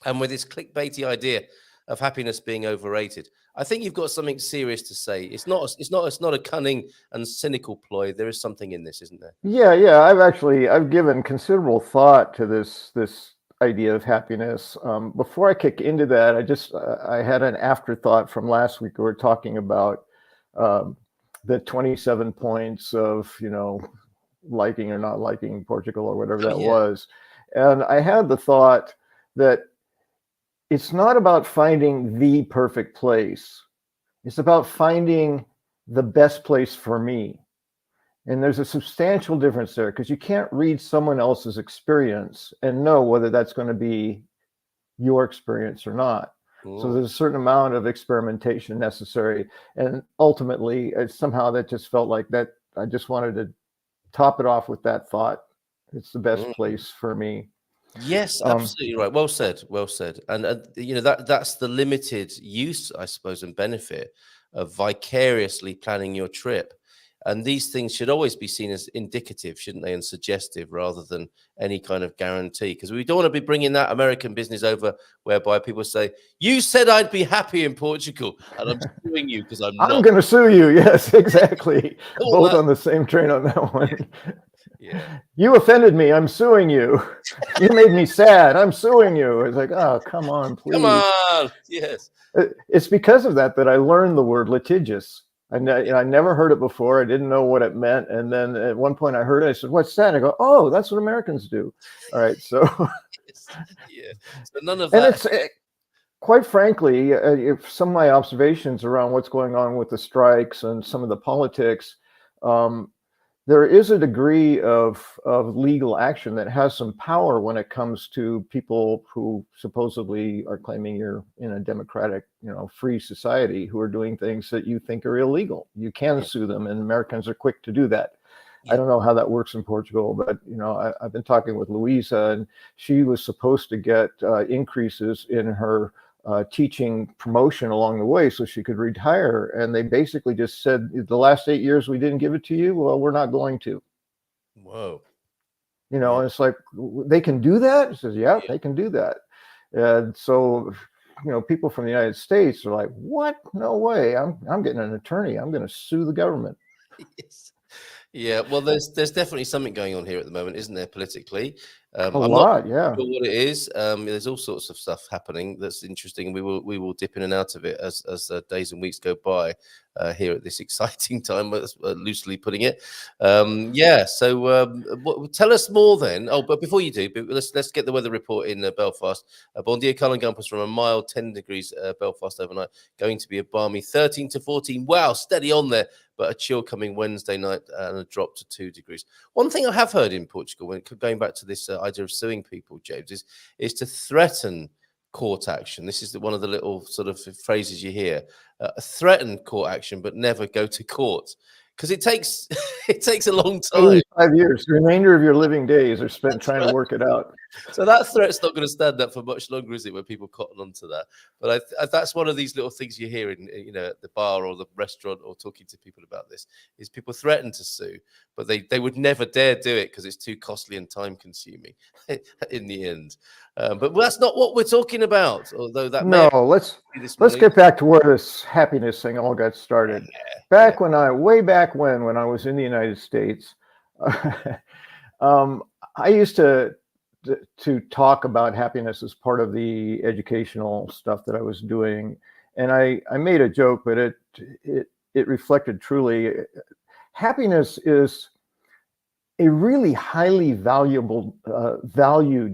And with this clickbaity idea of happiness being overrated, I think you've got something serious to say. It's not a cunning and cynical ploy. There is something in this, isn't there? Yeah. I've given considerable thought to this idea of happiness. Before I kick into that, I had an afterthought from last week. We were talking about the 27 points of, you know, liking or not liking Portugal or whatever that was. And I had the thought that it's not about finding the perfect place. It's about finding the best place for me. And there's a substantial difference there, because you can't read someone else's experience and know whether that's going to be your experience or not. So there's a certain amount of experimentation necessary. And ultimately, somehow that just felt like that. I just wanted to top it off with that thought. It's the best place for me. Yes, absolutely right. Well said. Well said. And you know, that's the limited use, I suppose, and benefit of vicariously planning your trip. And these things should always be seen as indicative, shouldn't they, and suggestive rather than any kind of guarantee. Because we don't want to be bringing that American business over whereby people say, you said I'd be happy in Portugal and I'm suing you because I'm not. I'm going to sue you. Yes, exactly. Both on the same train on that one. Yeah. You offended me. I'm suing you. You made me sad. I'm suing you. It's like, oh, come on, please. Come on. Yes. It's because of that I learned the word litigious. I never heard it before. I didn't know what it meant. And then at one point I heard it. I said, what's that? I go, oh, that's what Americans do. All right. So, yeah. So none of that. And quite frankly, if some of my observations around what's going on with the strikes and some of the politics, there is a degree of legal action that has some power when it comes to people who supposedly are claiming you're in a democratic, you know, free society, who are doing things that you think are illegal. You can sue them, and Americans are quick to do that. I don't know how that works in Portugal, but, you know, I've been talking with Louisa, and she was supposed to get increases in her teaching promotion along the way so she could retire, and they basically just said, the last 8 years we didn't give it to you, well, we're not going to. Whoa. You know, and it's like, they can do that? It says, yeah, they can do that. And so, you know, people from the United States are like, what? No way. I'm getting an attorney. I'm going to sue the government. Yes. Yeah, well, there's definitely something going on here at the moment, isn't there, politically? I'm not sure what it is. There's all sorts of stuff happening that's interesting. We will dip in and out of it as days and weeks go by here at this exciting time, loosely putting it. So tell us more then. Oh, but before you do, let's get the weather report in Belfast. Bon dia, Colin GuMPer, from a mild 10 degrees Belfast overnight, going to be a balmy 13 to 14. Wow, steady on there. But a chill coming Wednesday night and a drop to 2 degrees. One thing I have heard in Portugal, when going back to this idea of suing people, James, is to threaten court action. This is one of the little sort of phrases you hear: threaten court action, but never go to court, because it takes a long time. 85 years. The remainder of your living days are spent trying to work it out. So that threat's not going to stand up for much longer, is it? When people cotton onto that, but that's one of these little things you hear in, you know, at the bar or the restaurant, or talking to people about this, is people threaten to sue, but they would never dare do it because it's too costly and time consuming in the end. But that's not what we're talking about. Although that let's get back to where this happiness thing all got started. Way back when I was in the United States, I used to talk about happiness as part of the educational stuff that I was doing, and I made a joke, but it reflected truly. Happiness is a really highly valued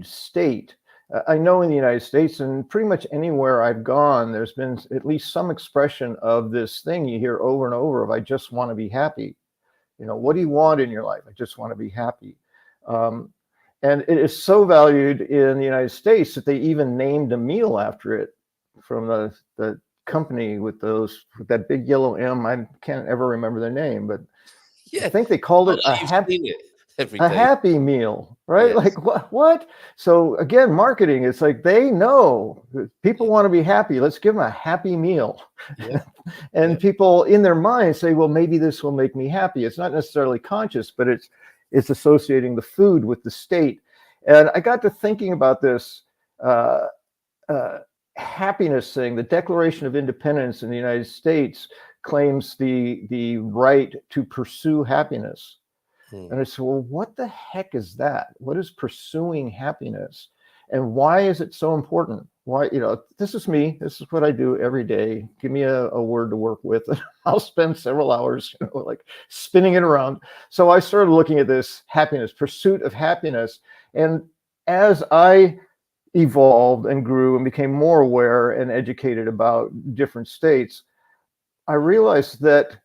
state. I know in the United States and pretty much anywhere I've gone, there's been at least some expression of this thing you hear over and over of, I just want to be happy. You know, what do you want in your life? I just want to be happy. And it is so valued in the United States that they even named a meal after it, from the company with that big yellow M. I can't ever remember their name, but I think they called it a happy. every a day. happy meal, right? Yes. Like what? So again, marketing, it's like they know people want to be happy. Let's give them a happy meal. Yeah. And Yeah. people in their mind say, well, maybe this will make me happy. It's not necessarily conscious, but it's associating the food with the state. And I got to thinking about this uh, happiness thing. The Declaration of Independence in the United States claims the right to pursue happiness. And I said, well, what the heck is that? What is pursuing happiness? And why is it so important? Why, this is me. This is what I do every day. Give me a word to work with, and I'll spend several hours, like spinning it around. So I started looking at this happiness, pursuit of happiness. And as I evolved and grew and became more aware and educated about different states, I realized that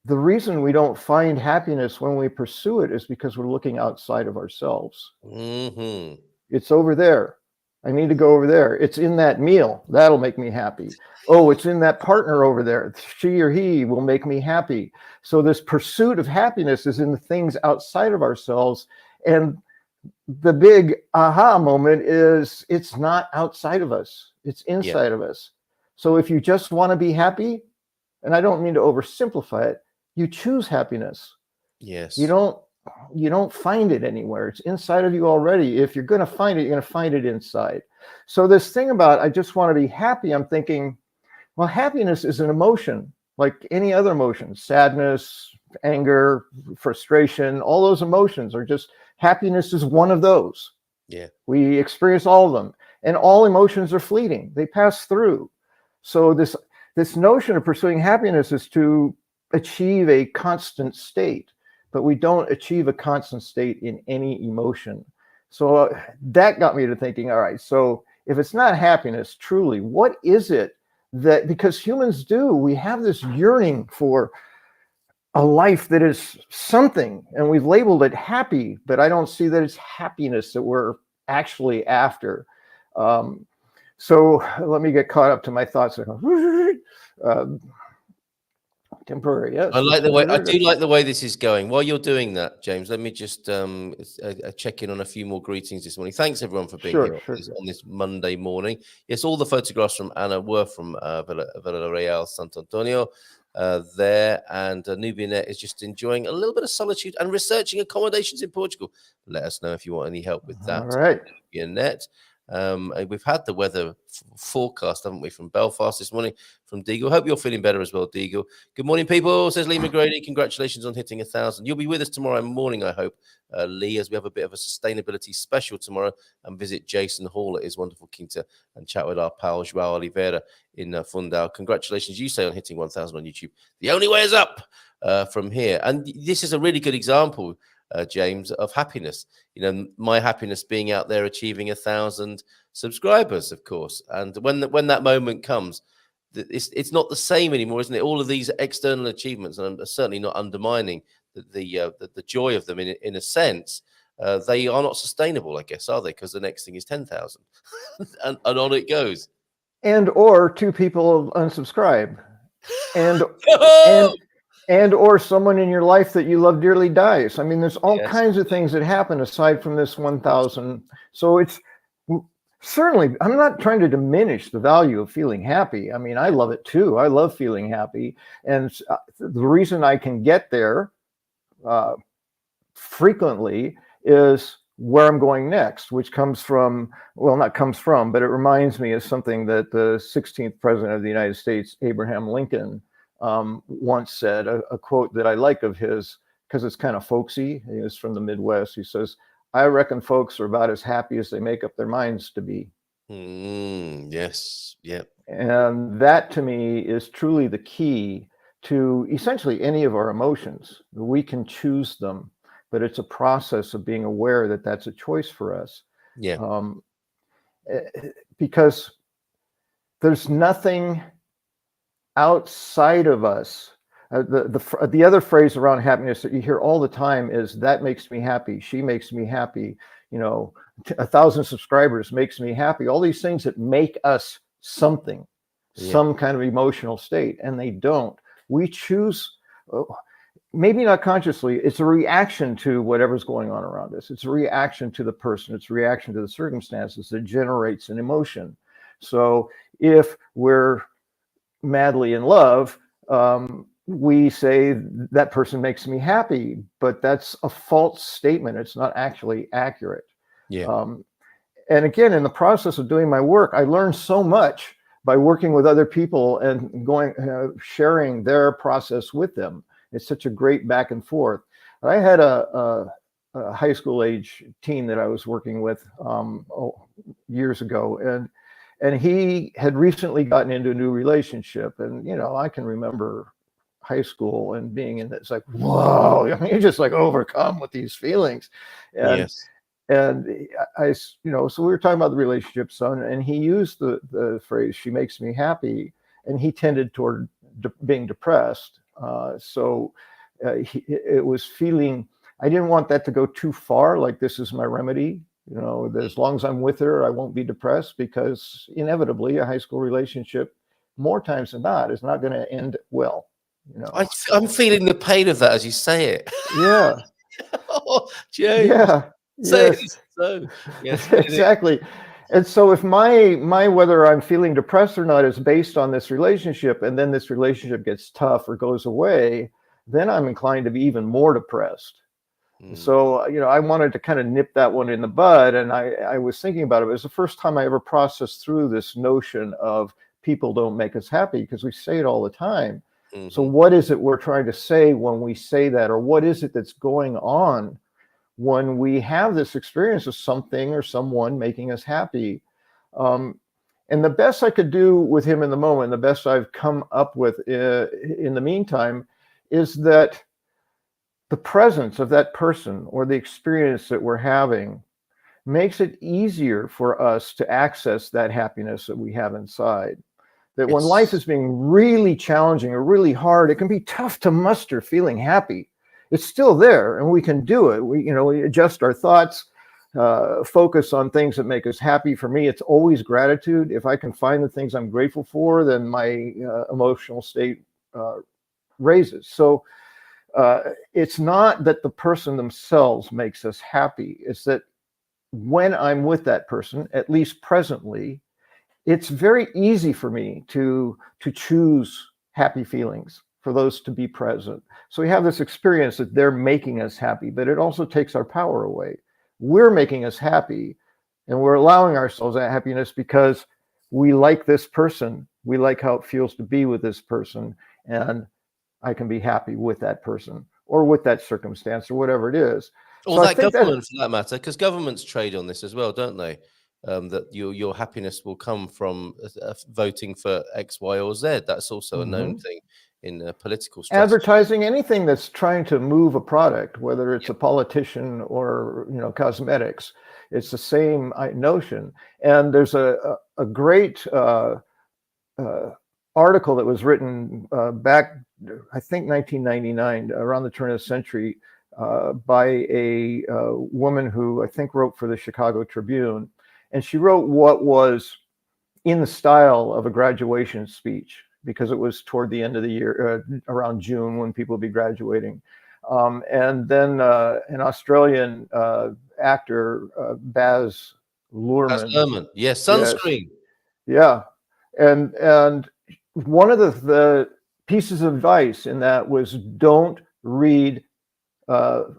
the reason we don't find happiness when we pursue it is because we're looking outside of ourselves. Mm-hmm. It's over there. I need to go over there. It's in that meal. That'll make me happy. Oh, it's in that partner over there. She or he will make me happy. So this pursuit of happiness is in the things outside of ourselves. And the big aha moment is it's not outside of us. It's inside of us. So if you just want to be happy, and I don't mean to oversimplify it, you choose happiness. Yes. You don't find it anywhere. It's inside of you already. If you're going to find it, you're going to find it inside. So this thing about I just want to be happy, I'm thinking, well, happiness is an emotion like any other emotion. Sadness, anger, frustration, all those emotions are just, happiness is one of those. Yeah. We experience all of them. And all emotions are fleeting. They pass through. So this notion of pursuing happiness is to achieve a constant state, but we don't achieve a constant state in any emotion. So that got me to thinking, all right, so if it's not happiness, truly, what is it that, because humans we have this yearning for a life that is something, and we've labeled it happy, but I don't see that it's happiness that we're actually after. So let me get caught up to my thoughts. Temporary, yes. I do like the way this is going. While you're doing that, James, let me just check in on a few more greetings this morning. Thanks everyone for being here on this Monday morning. Yes, all the photographs from Anna were from Villarreal, Sant Antonio there, and Nubianet is just enjoying a little bit of solitude and researching accommodations in Portugal. Let us know if you want any help with that. All right. Nubianet. We've had the weather forecast, haven't we, from Belfast this morning, from Deagle. Hope you're feeling better as well, Deagle. Good morning, people, says Lee McGrady. Congratulations on hitting 1,000. You'll be with us tomorrow morning, I hope, Lee, as we have a bit of a sustainability special tomorrow and visit Jason Hall at his wonderful quinta and chat with our pal Joao Oliveira in Fundao. Congratulations, you say, on hitting 1,000 on YouTube. The only way is up from here. And this is a really good example, James, of happiness. My happiness being out there achieving 1,000 subscribers, of course. And when that moment comes, it's not the same anymore, isn't it? All of these external achievements, and I'm certainly not undermining the joy of them in a sense. They are not sustainable, I guess, are they? Because the next thing is 10,000, and on it goes. Or two people unsubscribe, and or someone in your life that you love dearly dies. I mean, there's all kinds of things that happen aside from this 1,000. So it's certainly, I'm not trying to diminish the value of feeling happy. I mean, I love it too. I love feeling happy. And the reason I can get there frequently is where I'm going next, which comes from, well, not comes from, but it reminds me of something that the 16th president of the United States, Abraham Lincoln, once said, a quote that I like of his, because it's kind of folksy. He is from the Midwest. He says, I reckon folks are about as happy as they make up their minds to be. Yes. Yep. And that to me is truly the key to essentially any of our emotions. We can choose them, but it's a process of being aware that that's a choice for us. Yeah. Because there's nothing outside of us. The other phrase around happiness that you hear all the time is, that makes me happy, she makes me happy, 1,000 subscribers makes me happy. All these things that make us something, some kind of emotional state, and they don't. We choose. maybe not consciously, it's a reaction to whatever's going on around us. It's a reaction to the person. It's a reaction to the circumstances that generates an emotion. So if we're madly in love, we say that person makes me happy, but that's a false statement. It's not actually accurate. Yeah. And again, in the process of doing my work, I learned so much by working with other people and sharing their process with them. It's such a great back and forth. I had a high school age teen that I was working with years ago, and he had recently gotten into a new relationship. And I can remember high school and being in it's like, whoa, I mean, you're just like overcome with these feelings. And Yes. and I, so we were talking about the relationship, son, and he used the phrase, she makes me happy. And he tended toward being depressed. It was feeling, I didn't want that to go too far. Like, this is my remedy, that as long as I'm with her, I won't be depressed, because inevitably a high school relationship, more times than not, is not going to end well. I'm feeling the pain of that as you say it. Yeah. Oh, James. Yeah. Say Yes. it so. Yes. Exactly. And so if my whether I'm feeling depressed or not is based on this relationship, and then this relationship gets tough or goes away, then I'm inclined to be even more depressed. So, I wanted to kind of nip that one in the bud. And I was thinking about it. It was the first time I ever processed through this notion of people don't make us happy, because we say it all the time. So what is it we're trying to say when we say that? Or what is it that's going on when we have this experience of something or someone making us happy? And the best I could do with him in the moment, the best I've come up with in the meantime, is that the presence of that person or the experience that we're having makes it easier for us to access that happiness that we have inside. That when life is being really challenging or really hard, it can be tough to muster feeling happy. It's still there, and we can do it. We adjust our thoughts, focus on things that make us happy. For me, it's always gratitude. If I can find the things I'm grateful for, then my emotional state raises. So it's not that the person themselves makes us happy. It's that when I'm with that person, at least presently, it's very easy for me to choose happy feelings, for those to be present. So we have this experience that they're making us happy, but it also takes our power away. We're making us happy, and we're allowing ourselves that happiness because we like this person. We like how it feels to be with this person, and I can be happy with that person or with that circumstance or whatever it is. Or So that government, for that matter, because governments trade on this as well, don't they? That your happiness will come from voting for X, Y, or Z. That's also a known thing in political strategy. Advertising, anything that's trying to move a product, whether it's a politician or cosmetics, it's the same notion. And there's a great article that was written back, I think 1999, around the turn of the century, by a woman who I think wrote for the Chicago Tribune. And she wrote what was in the style of a graduation speech, because it was toward the end of the year, around June, when people would be graduating. And then an Australian actor, Baz Luhrmann. Yes, sunscreen. Yes. Yeah. And one of the pieces of advice in that was, don't read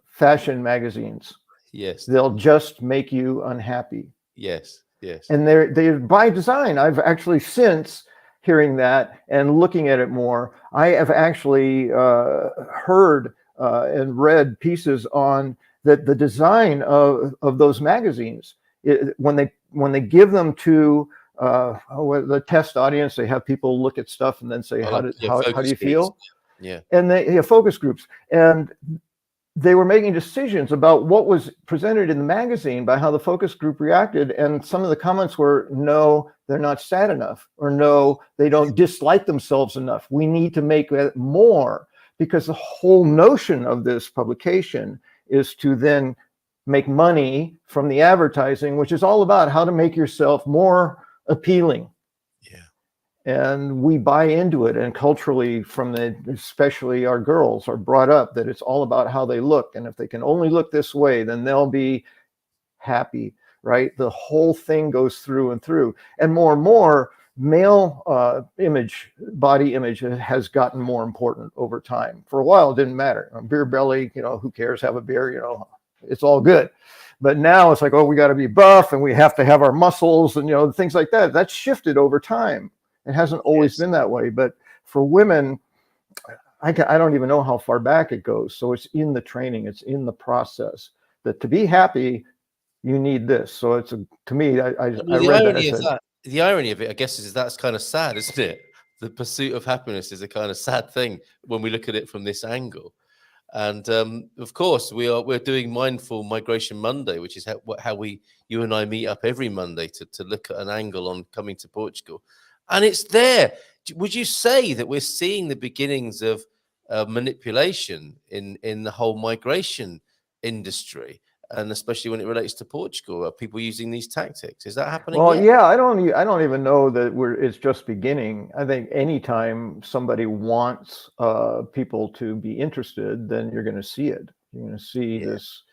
fashion magazines. Yes. They'll just make you unhappy. Yes. And they're by design. I've actually, since hearing that and looking at it more, I have actually heard and read pieces on the design of those magazines. When they give them to the test audience, they have people look at stuff and then say, how do you feel? Yeah. And they have focus groups, and they were making decisions about what was presented in the magazine by how the focus group reacted. And some of the comments were, no, they're not sad enough, or no, they don't dislike themselves enough. We need to make it more, because the whole notion of this publication is to then make money from the advertising, which is all about how to make yourself more appealing. Yeah. And we buy into it, and culturally, especially our girls are brought up that it's all about how they look, and if they can only look this way, then they'll be happy, right? The whole thing goes through and through, and more male body image has gotten more important over time. For a while, it didn't matter. Beer belly, who cares? Have a beer, it's all good. But now it's like, oh, we got to be buff, and we have to have our muscles, and things like that. That's shifted over time. It hasn't always been that way, but for women, I don't even know how far back it goes. So it's in the training, it's in the process that to be happy, you need this. So to me, I read that. The irony of it, I guess, is that's kind of sad, isn't it? The pursuit of happiness is a kind of sad thing when we look at it from this angle. And of course, we're doing Mindful Migration Monday, which is how you and I meet up every Monday to look at an angle on coming to Portugal. And it's there. Would you say that we're seeing the beginnings of manipulation in the whole migration industry, and especially when it relates to Portugal? Are people using these tactics? Is that happening? Well, yeah, I don't even know that it's just beginning. I think anytime somebody wants people to be interested, then you're going to see it. You're going to see this.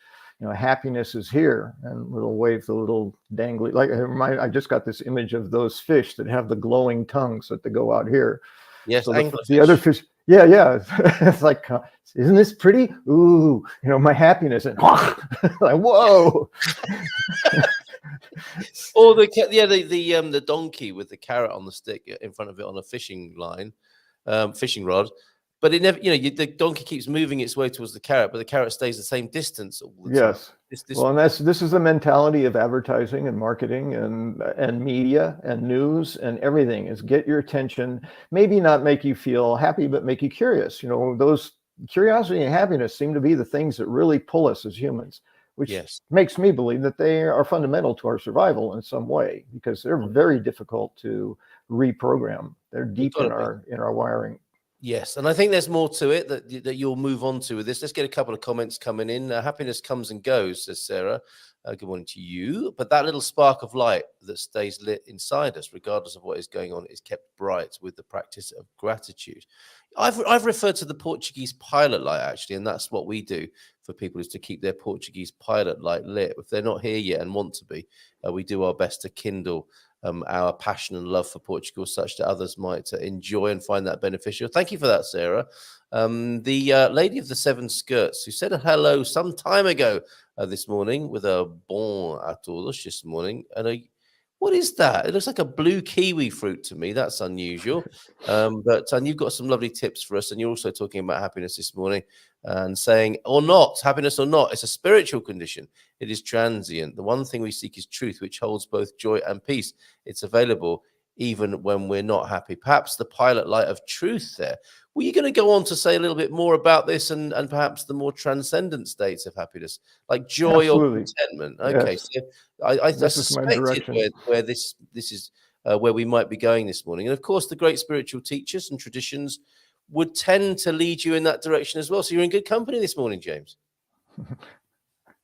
Happiness is here, and little wave the little dangly. Like I just got this image of those fish that have the glowing tongues that they go out here. Yes, so the other fish. Yeah. It's like, isn't this pretty? Ooh, my happiness, and like, whoa. Or the donkey with the carrot on the stick in front of it on a fishing line, fishing rod. But it never, the donkey keeps moving its way towards the carrot, but the carrot stays the same distance all the time. Yes. Well, and this is the mentality of advertising and marketing and media and news and everything, is get your attention, maybe not make you feel happy, but make you curious. Those curiosity and happiness seem to be the things that really pull us as humans, which makes me believe that they are fundamental to our survival in some way, because they're very difficult to reprogram. They're deep in our wiring. Yes, and I think there's more to it that you'll move on to with this. Let's get a couple of comments coming in. Happiness comes and goes, says Sarah. Good morning to you. But that little spark of light that stays lit inside us, regardless of what is going on, is kept bright with the practice of gratitude. I've referred to the Portuguese pilot light, actually, and that's what we do for people, is to keep their Portuguese pilot light lit. If they're not here yet and want to be, we do our best to kindle our passion and love for Portugal, such that others might enjoy and find that beneficial. Thank you for that, Sarah. The lady of the 7 skirts, who said hello some time ago this morning with a bon à todos this morning. And what is that? It looks like a blue kiwi fruit to me. That's unusual. But you've got some lovely tips for us. And you're also talking about happiness this morning and saying, happiness or not, it's a spiritual condition. It is transient. The one thing we seek is truth, which holds both joy and peace. It's available even when we're not happy. Perhaps the pilot light of truth there. Were you going to go on to say a little bit more about this and perhaps the more transcendent states of happiness, like joy or contentment? Okay, yes. So I suspected where this is where we might be going this morning. And of course, the great spiritual teachers and traditions would tend to lead you in that direction as well. So you're in good company this morning, James.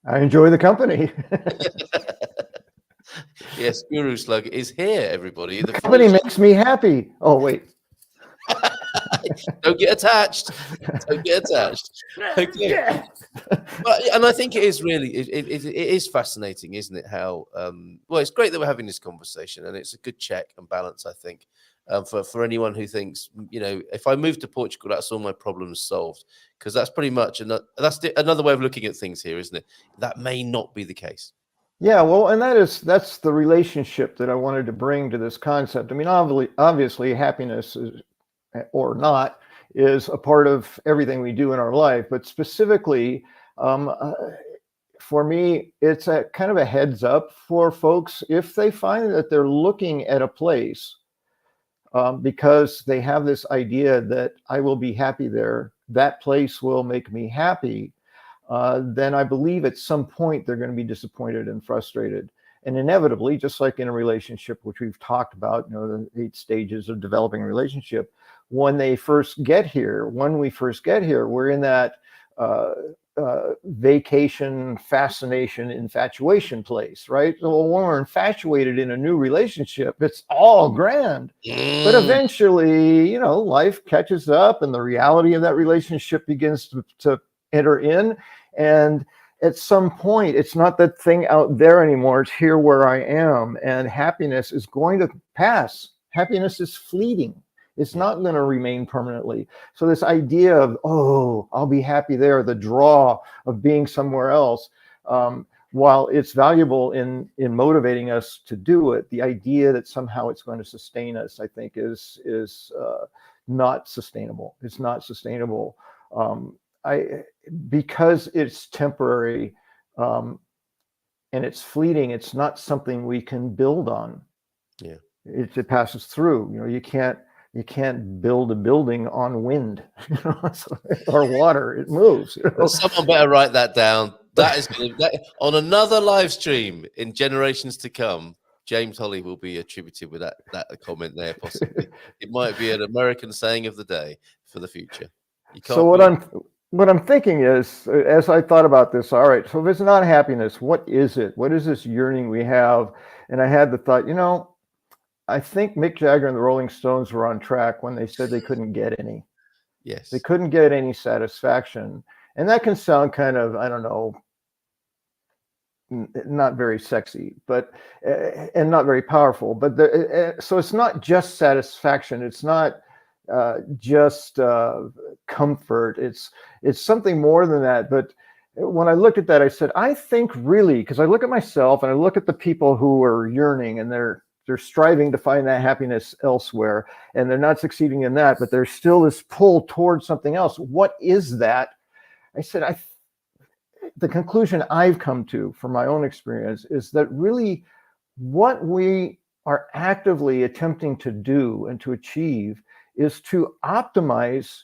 I enjoy the company. Yes, Guru Slug is here, everybody. The company makes me happy. Oh, wait. Don't get attached. Don't get attached. Okay. And I think it is really, it is fascinating, isn't it? How, it's great that we're having this conversation, and it's a good check and balance, I think, for anyone who thinks, if I move to Portugal, that's all my problems solved. Because that's pretty much, that's another way of looking at things here, isn't it? That may not be the case. Yeah, well, and that's the relationship that I wanted to bring to this concept. I mean, obviously happiness is, or not, is a part of everything we do in our life, but specifically for me, it's a kind of a heads up for folks if they find that they're looking at a place because they have this idea that I will be happy there, that place will make me happy. Then I believe at some point they're going to be disappointed and frustrated. And inevitably, just like in a relationship, which we've talked about, the 8 stages of developing a relationship, when we first get here, we're in that vacation, fascination, infatuation place, right? So when we're infatuated in a new relationship, it's all grand. But eventually, life catches up and the reality of that relationship begins to enter in. And at some point, it's not that thing out there anymore. It's here where I am. And happiness is going to pass. Happiness is fleeting. It's not going to remain permanently. So this idea of, I'll be happy there, the draw of being somewhere else, while it's valuable in motivating us to do it, the idea that somehow it's going to sustain us, I think, is not sustainable. It's not sustainable. Because it's temporary and it's fleeting, it's not something we can build on. Yeah, it passes through. You can't build a building on wind or water. It moves. Someone better write that down. That is on another live stream in generations to come. James Holley will be attributed with that comment there, possibly. It might be an American saying of the day for the future. So what I'm thinking is, as I thought about this, all right, so if it's not happiness, what is it? What is this yearning we have? And I had the thought, I think Mick Jagger and the Rolling Stones were on track when they said they couldn't get any. Yes. They couldn't get any satisfaction. And that can sound kind of, I don't know, not very sexy, but and not very powerful. But so it's not just satisfaction. It's not just comfort. It's something more than that. But when I looked at that, I said, I think really, because I look at myself and I look at the people who are yearning and they're striving to find that happiness elsewhere, and they're not succeeding in that, but there's still this pull towards something else. What is that? I said, the conclusion I've come to from my own experience is that really what we are actively attempting to do and to achieve is to optimize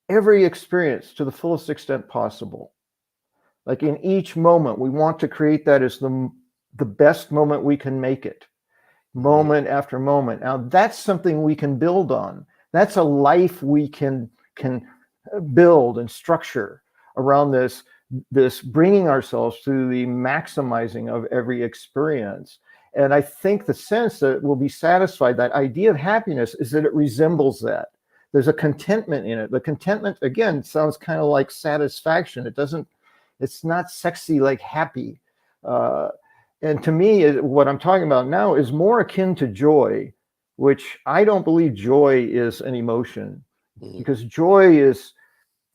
every experience to the fullest extent possible. Like in each moment, we want to create that as the best moment we can make it. Moment after moment. Now that's something we can build on. That's a life we can build and structure around this bringing ourselves to the maximizing of every experience. And I think the sense that we'll be satisfied, that idea of happiness, is that it resembles that. There's a contentment in it. The contentment, again, sounds kind of like satisfaction. It's not sexy like happy. And to me, what I'm talking about now is more akin to joy, which I don't believe joy is an emotion, because joy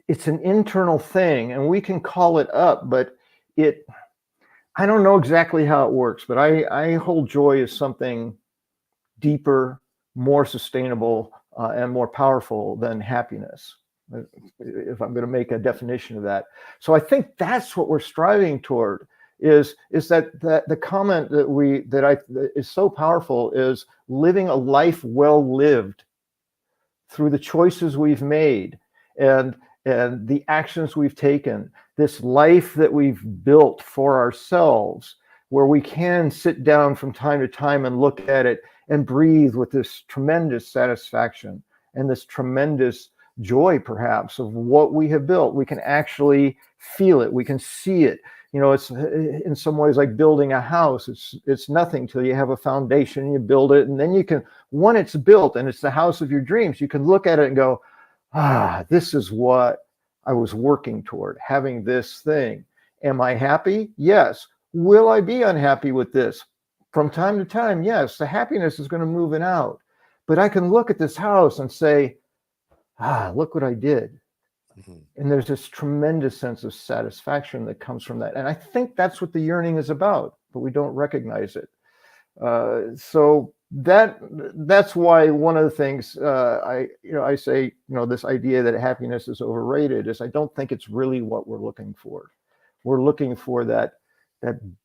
it's an internal thing, and we can call it up, but I don't know exactly how it works, but I hold joy as something deeper, more sustainable, and more powerful than happipiness, if I'm going to make a definition of that. So I think that's what we're striving toward. Is that the comment that is so powerful is living a life well lived through the choices we've made and the actions we've taken, this life that we've built for ourselves, where we can sit down from time to time and look at it and breathe with this tremendous satisfaction and this tremendous joy, perhaps, of what we have built. We can actually feel it. We can see it. It's in some ways like building a house. It's nothing till you have a foundation and you build it. And then you can, when it's built and it's the house of your dreams, you can look at it and go, this is what I was working toward, having this thing. Am I happy? Yes. Will I be unhappy with this? From time to time, yes. The happiness is going to move it out. But I can look at this house and say, look what I did. And there's this tremendous sense of satisfaction that comes from that. And I think that's what the yearning is about, but we don't recognize it. So that's why one of the things I say, this idea that happiness is overrated is I don't think it's really what we're looking for. We're looking for that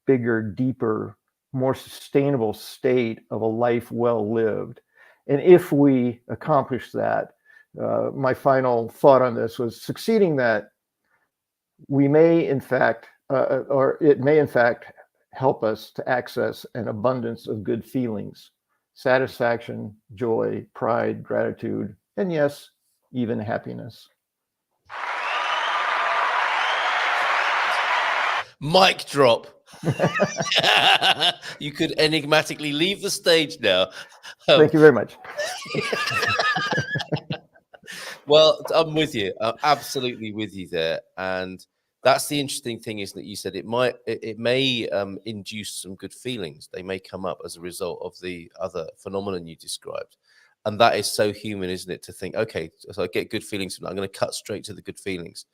bigger, deeper, more sustainable state of a life well lived. And if we accomplish that, my final thought on this was succeeding that we may in fact, or it may in fact help us to access an abundance of good feelings, satisfaction, joy, pride, gratitude, and yes, even happiness. Mic drop. You could enigmatically leave the stage now. Thank you very much. Well, I'm with you. I'm absolutely with you there. And that's the interesting thing, isn't it? You said it may induce some good feelings. They may come up as a result of the other phenomenon you described. And that is so human, isn't it? To think, okay, so I get good feelings from that. I'm going to cut straight to the good feelings.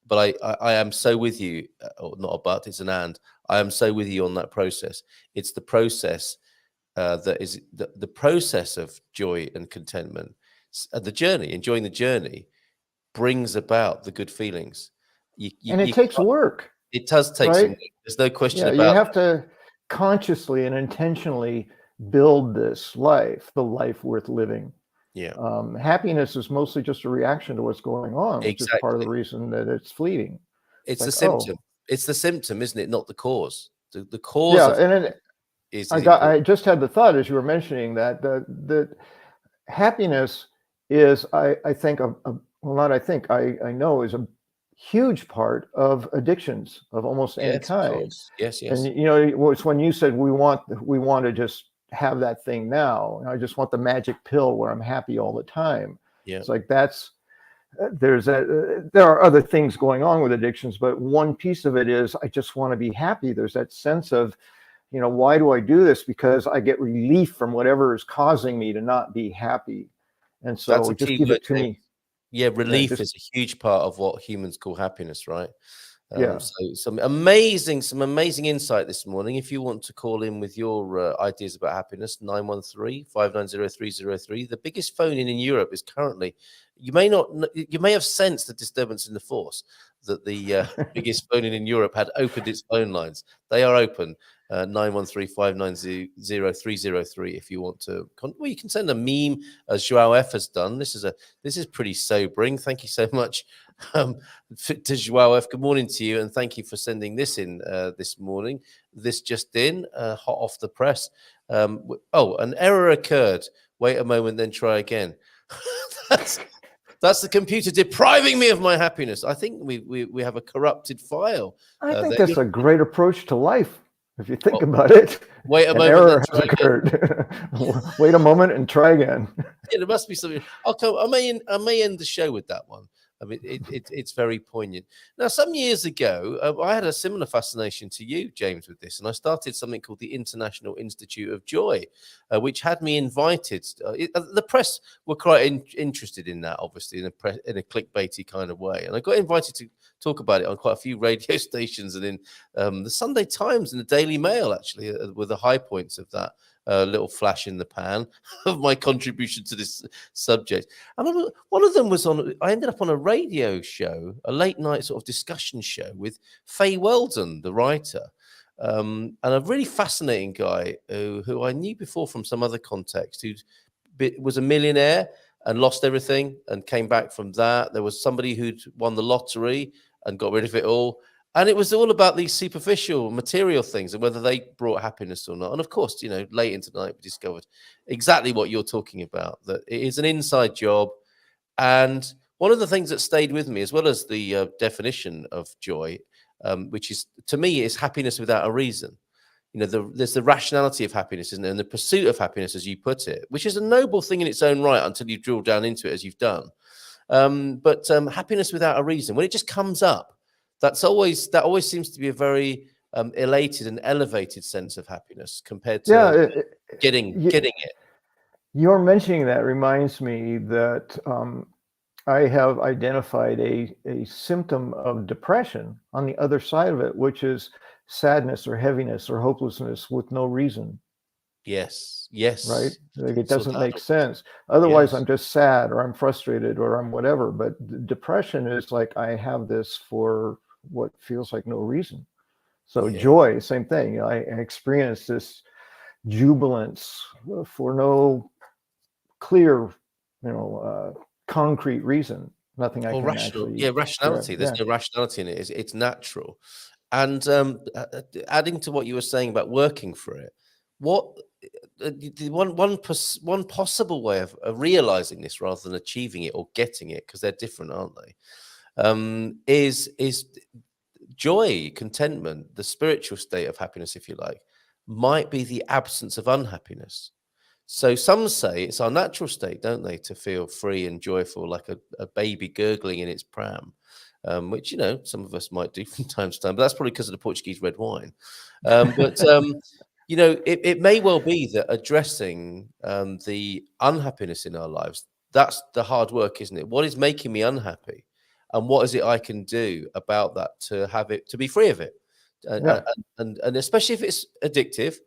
But I am so with you, or not a but, it's an and. I am so with you on that process. It's the process that is the process of joy and contentment. The journey, enjoying the journey, brings about the good feelings. And it takes work. It does take right? some work. There's no question Yeah, about you have to consciously and intentionally build this life, the life worth living. Yeah, Happiness is mostly just a reaction to what's going on, which is part of the reason that it's fleeting. It's like, the symptom. oh. It's the symptom, isn't it? Not the cause. The cause Yeah, of and it is I just had the thought as you were mentioning that the happiness is, I think, well, not I think, I know is a huge part of addictions of almost any kind. Yes. And you know, it's when you said we want to just have that thing now. I just want the magic pill where I'm happy all the time. Yeah. It's like there are other things going on with addictions, but one piece of it is I just want to be happy. There's that sense of, you know, why do I do this? Because I get relief from whatever is causing me to not be happy. And so just give it to me. Yeah, relief is a huge part of what humans call happiness, right? Yeah. So some amazing insight this morning. If you want to call in with your ideas about happiness, 913-590-303. The biggest phone in Europe is currently, you may have sensed the disturbance in the force that the biggest phone in Europe had opened its phone lines. They are open. 913-590-303 if you want to. Well, you can send a meme, as Joao F has done. This is pretty sobering. Thank you so much to Joao F. Good morning to you, and thank you for sending this in this morning. This just in, hot off the press. An error occurred. Wait a moment, then try again. That's the computer depriving me of my happiness. I think we have a corrupted file. I think that's a great approach to life. If you think about it, wait a moment. Error has occurred. Wait a moment and try again. Yeah, there must be something. I may end the show with that one. I mean, it's very poignant. Now, some years ago, I had a similar fascination to you, James, with this, and I started something called the International Institute of Joy, which had me invited. The press were quite interested in that, obviously, in a clickbaity kind of way, and I got invited to talk about it on quite a few radio stations and in the Sunday Times and the Daily Mail, actually, were the high points of that. Little flash in the pan of my contribution to this subject. And one of them was I ended up on a radio show, a late night sort of discussion show with Faye Weldon, the writer, and a really fascinating guy who I knew before from some other context, who was a millionaire and lost everything and came back from that. There was somebody who'd won the lottery and got rid of it all. And it was all about these superficial material things and whether they brought happiness or not. And of course, you know, late into the night, we discovered exactly what you're talking about, that it is an inside job. And one of the things that stayed with me, as well as the definition of joy, which is, to me, is happiness without a reason. You know, there's the rationality of happiness, isn't there? And the pursuit of happiness, as you put it, which is a noble thing in its own right until you drill down into it, as you've done. But happiness without a reason, when it just comes up, that always seems to be a very elated and elevated sense of happiness compared to getting it. Your mentioning that reminds me that I have identified a symptom of depression on the other side of it, which is sadness or heaviness or hopelessness with no reason. Yes. Right? Like it doesn't make sense. Otherwise, I'm just sad or I'm frustrated or I'm whatever. But depression is like I have this for what feels like no reason. So joy, same thing. I experience this jubilance for no clear, concrete reason. Nothing I can actually. Rationality. There's no rationality in it. It's natural. And adding to what you were saying about working for it, what one possible way of realizing this rather than achieving it or getting it, because they're different, aren't they? Is joy, contentment, the spiritual state of happiness, if you like, might be the absence of unhappiness. So some say it's our natural state, don't they, to feel free and joyful, like a baby gurgling in its pram, which, you know, some of us might do from time to time, but that's probably because of the Portuguese red wine. You know, it may well be that addressing the unhappiness in our lives, that's the hard work, isn't it? What is making me unhappy? And what is it I can do about that to have it, to be free of it? And especially if it's addictive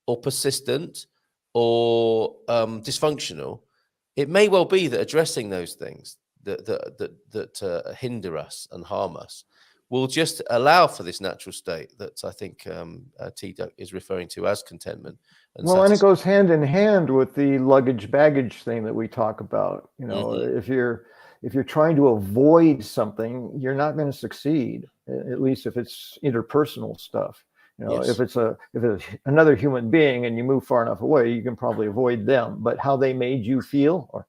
or persistent or dysfunctional, it may well be that addressing those things that hinder us and harm us will just allow for this natural state that I think T-Duck is referring to as contentment. And it goes hand in hand with the luggage baggage thing that we talk about. You know, if you're trying to avoid something, you're not going to succeed. At least if it's interpersonal stuff. You know, if it's another human being and you move far enough away, you can probably avoid them. But how they made you feel,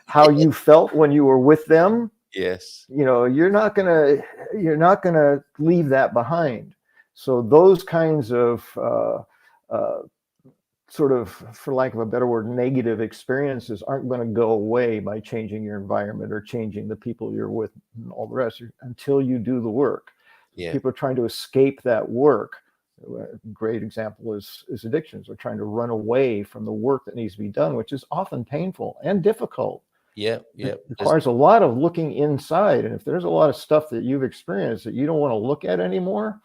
how you felt when you were with them. Yes. You know, you're not gonna leave that behind. So those kinds of sort of, for lack of a better word, negative experiences aren't going to go away by changing your environment or changing the people you're with and all the rest until you do the work. Yeah. People are trying to escape that work. A great example is addictions. They're trying to run away from the work that needs to be done, which is often painful and difficult. It requires a lot of looking inside. And if there's a lot of stuff that you've experienced that you don't want to look at anymore,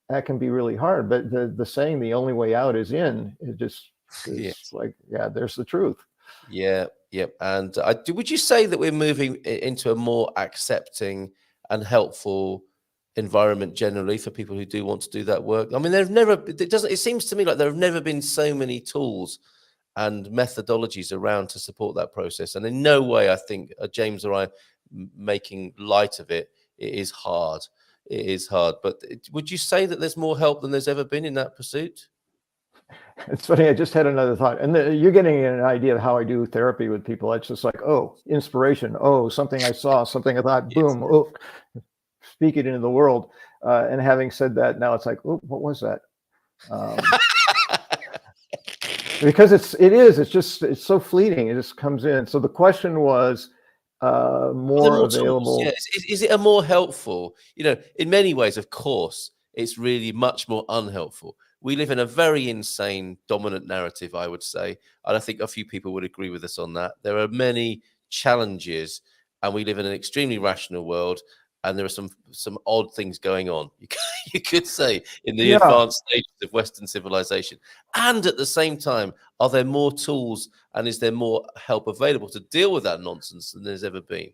that can be really hard. But the saying, the only way out is in, it just is like, there's the truth. And would you say that we're moving into a more accepting and helpful environment generally for people who do want to do that work? I mean, it seems to me like there have never been so many tools and methodologies around to support that process. And in no way, I think, James or I, making light of it, it is hard. It is hard. But would you say that there's more help than there's ever been in that pursuit? It's funny. I just had another thought. And you're getting an idea of how I do therapy with people. It's just like, oh, inspiration. Oh, something I saw, something I thought, boom, oh, speak it into the world. And having said that, now it's like, oh, what was that? Because it's so fleeting. It just comes in. So the question was more available. Is it a more helpful? You know, in many ways, of course, it's really much more unhelpful. We live in a very insane dominant narrative, I would say. And I think a few people would agree with us on that. There are many challenges, and we live in an extremely rational world. And there are some odd things going on, you could say, in the advanced stages of Western civilization. And at the same time, are there more tools and is there more help available to deal with that nonsense than there's ever been?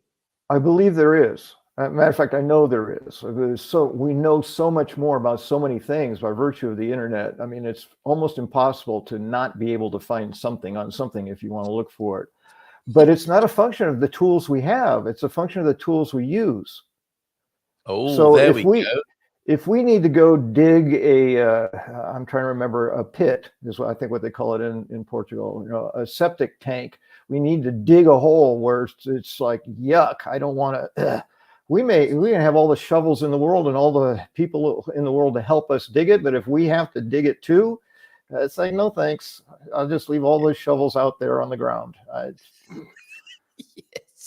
I believe there is. Matter of fact, I know there is. We know so much more about so many things by virtue of the internet. I mean, it's almost impossible to not be able to find something on something if you want to look for it. But it's not a function of the tools we have. It's a function of the tools we use. Oh, so there we go. If we need to go dig I'm trying to remember, a pit is what I think what they call it in Portugal, you know, a septic tank. We need to dig a hole where it's like, yuck, I don't want to. We can have all the shovels in the world and all the people in the world to help us dig it. But if we have to dig it too, it's like, no, thanks. I'll just leave all those shovels out there on the ground.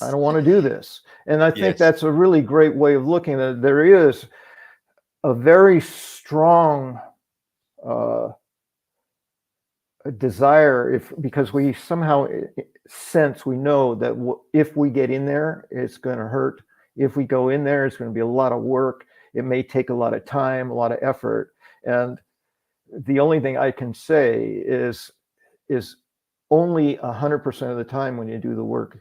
I don't want to do this. And I think that's a really great way of looking at it. There is a very strong desire, because we somehow sense, we know that if we get in there, it's going to hurt. If we go in there, it's going to be a lot of work. It may take a lot of time, a lot of effort. And the only thing I can say is only 100% of the time when you do the work,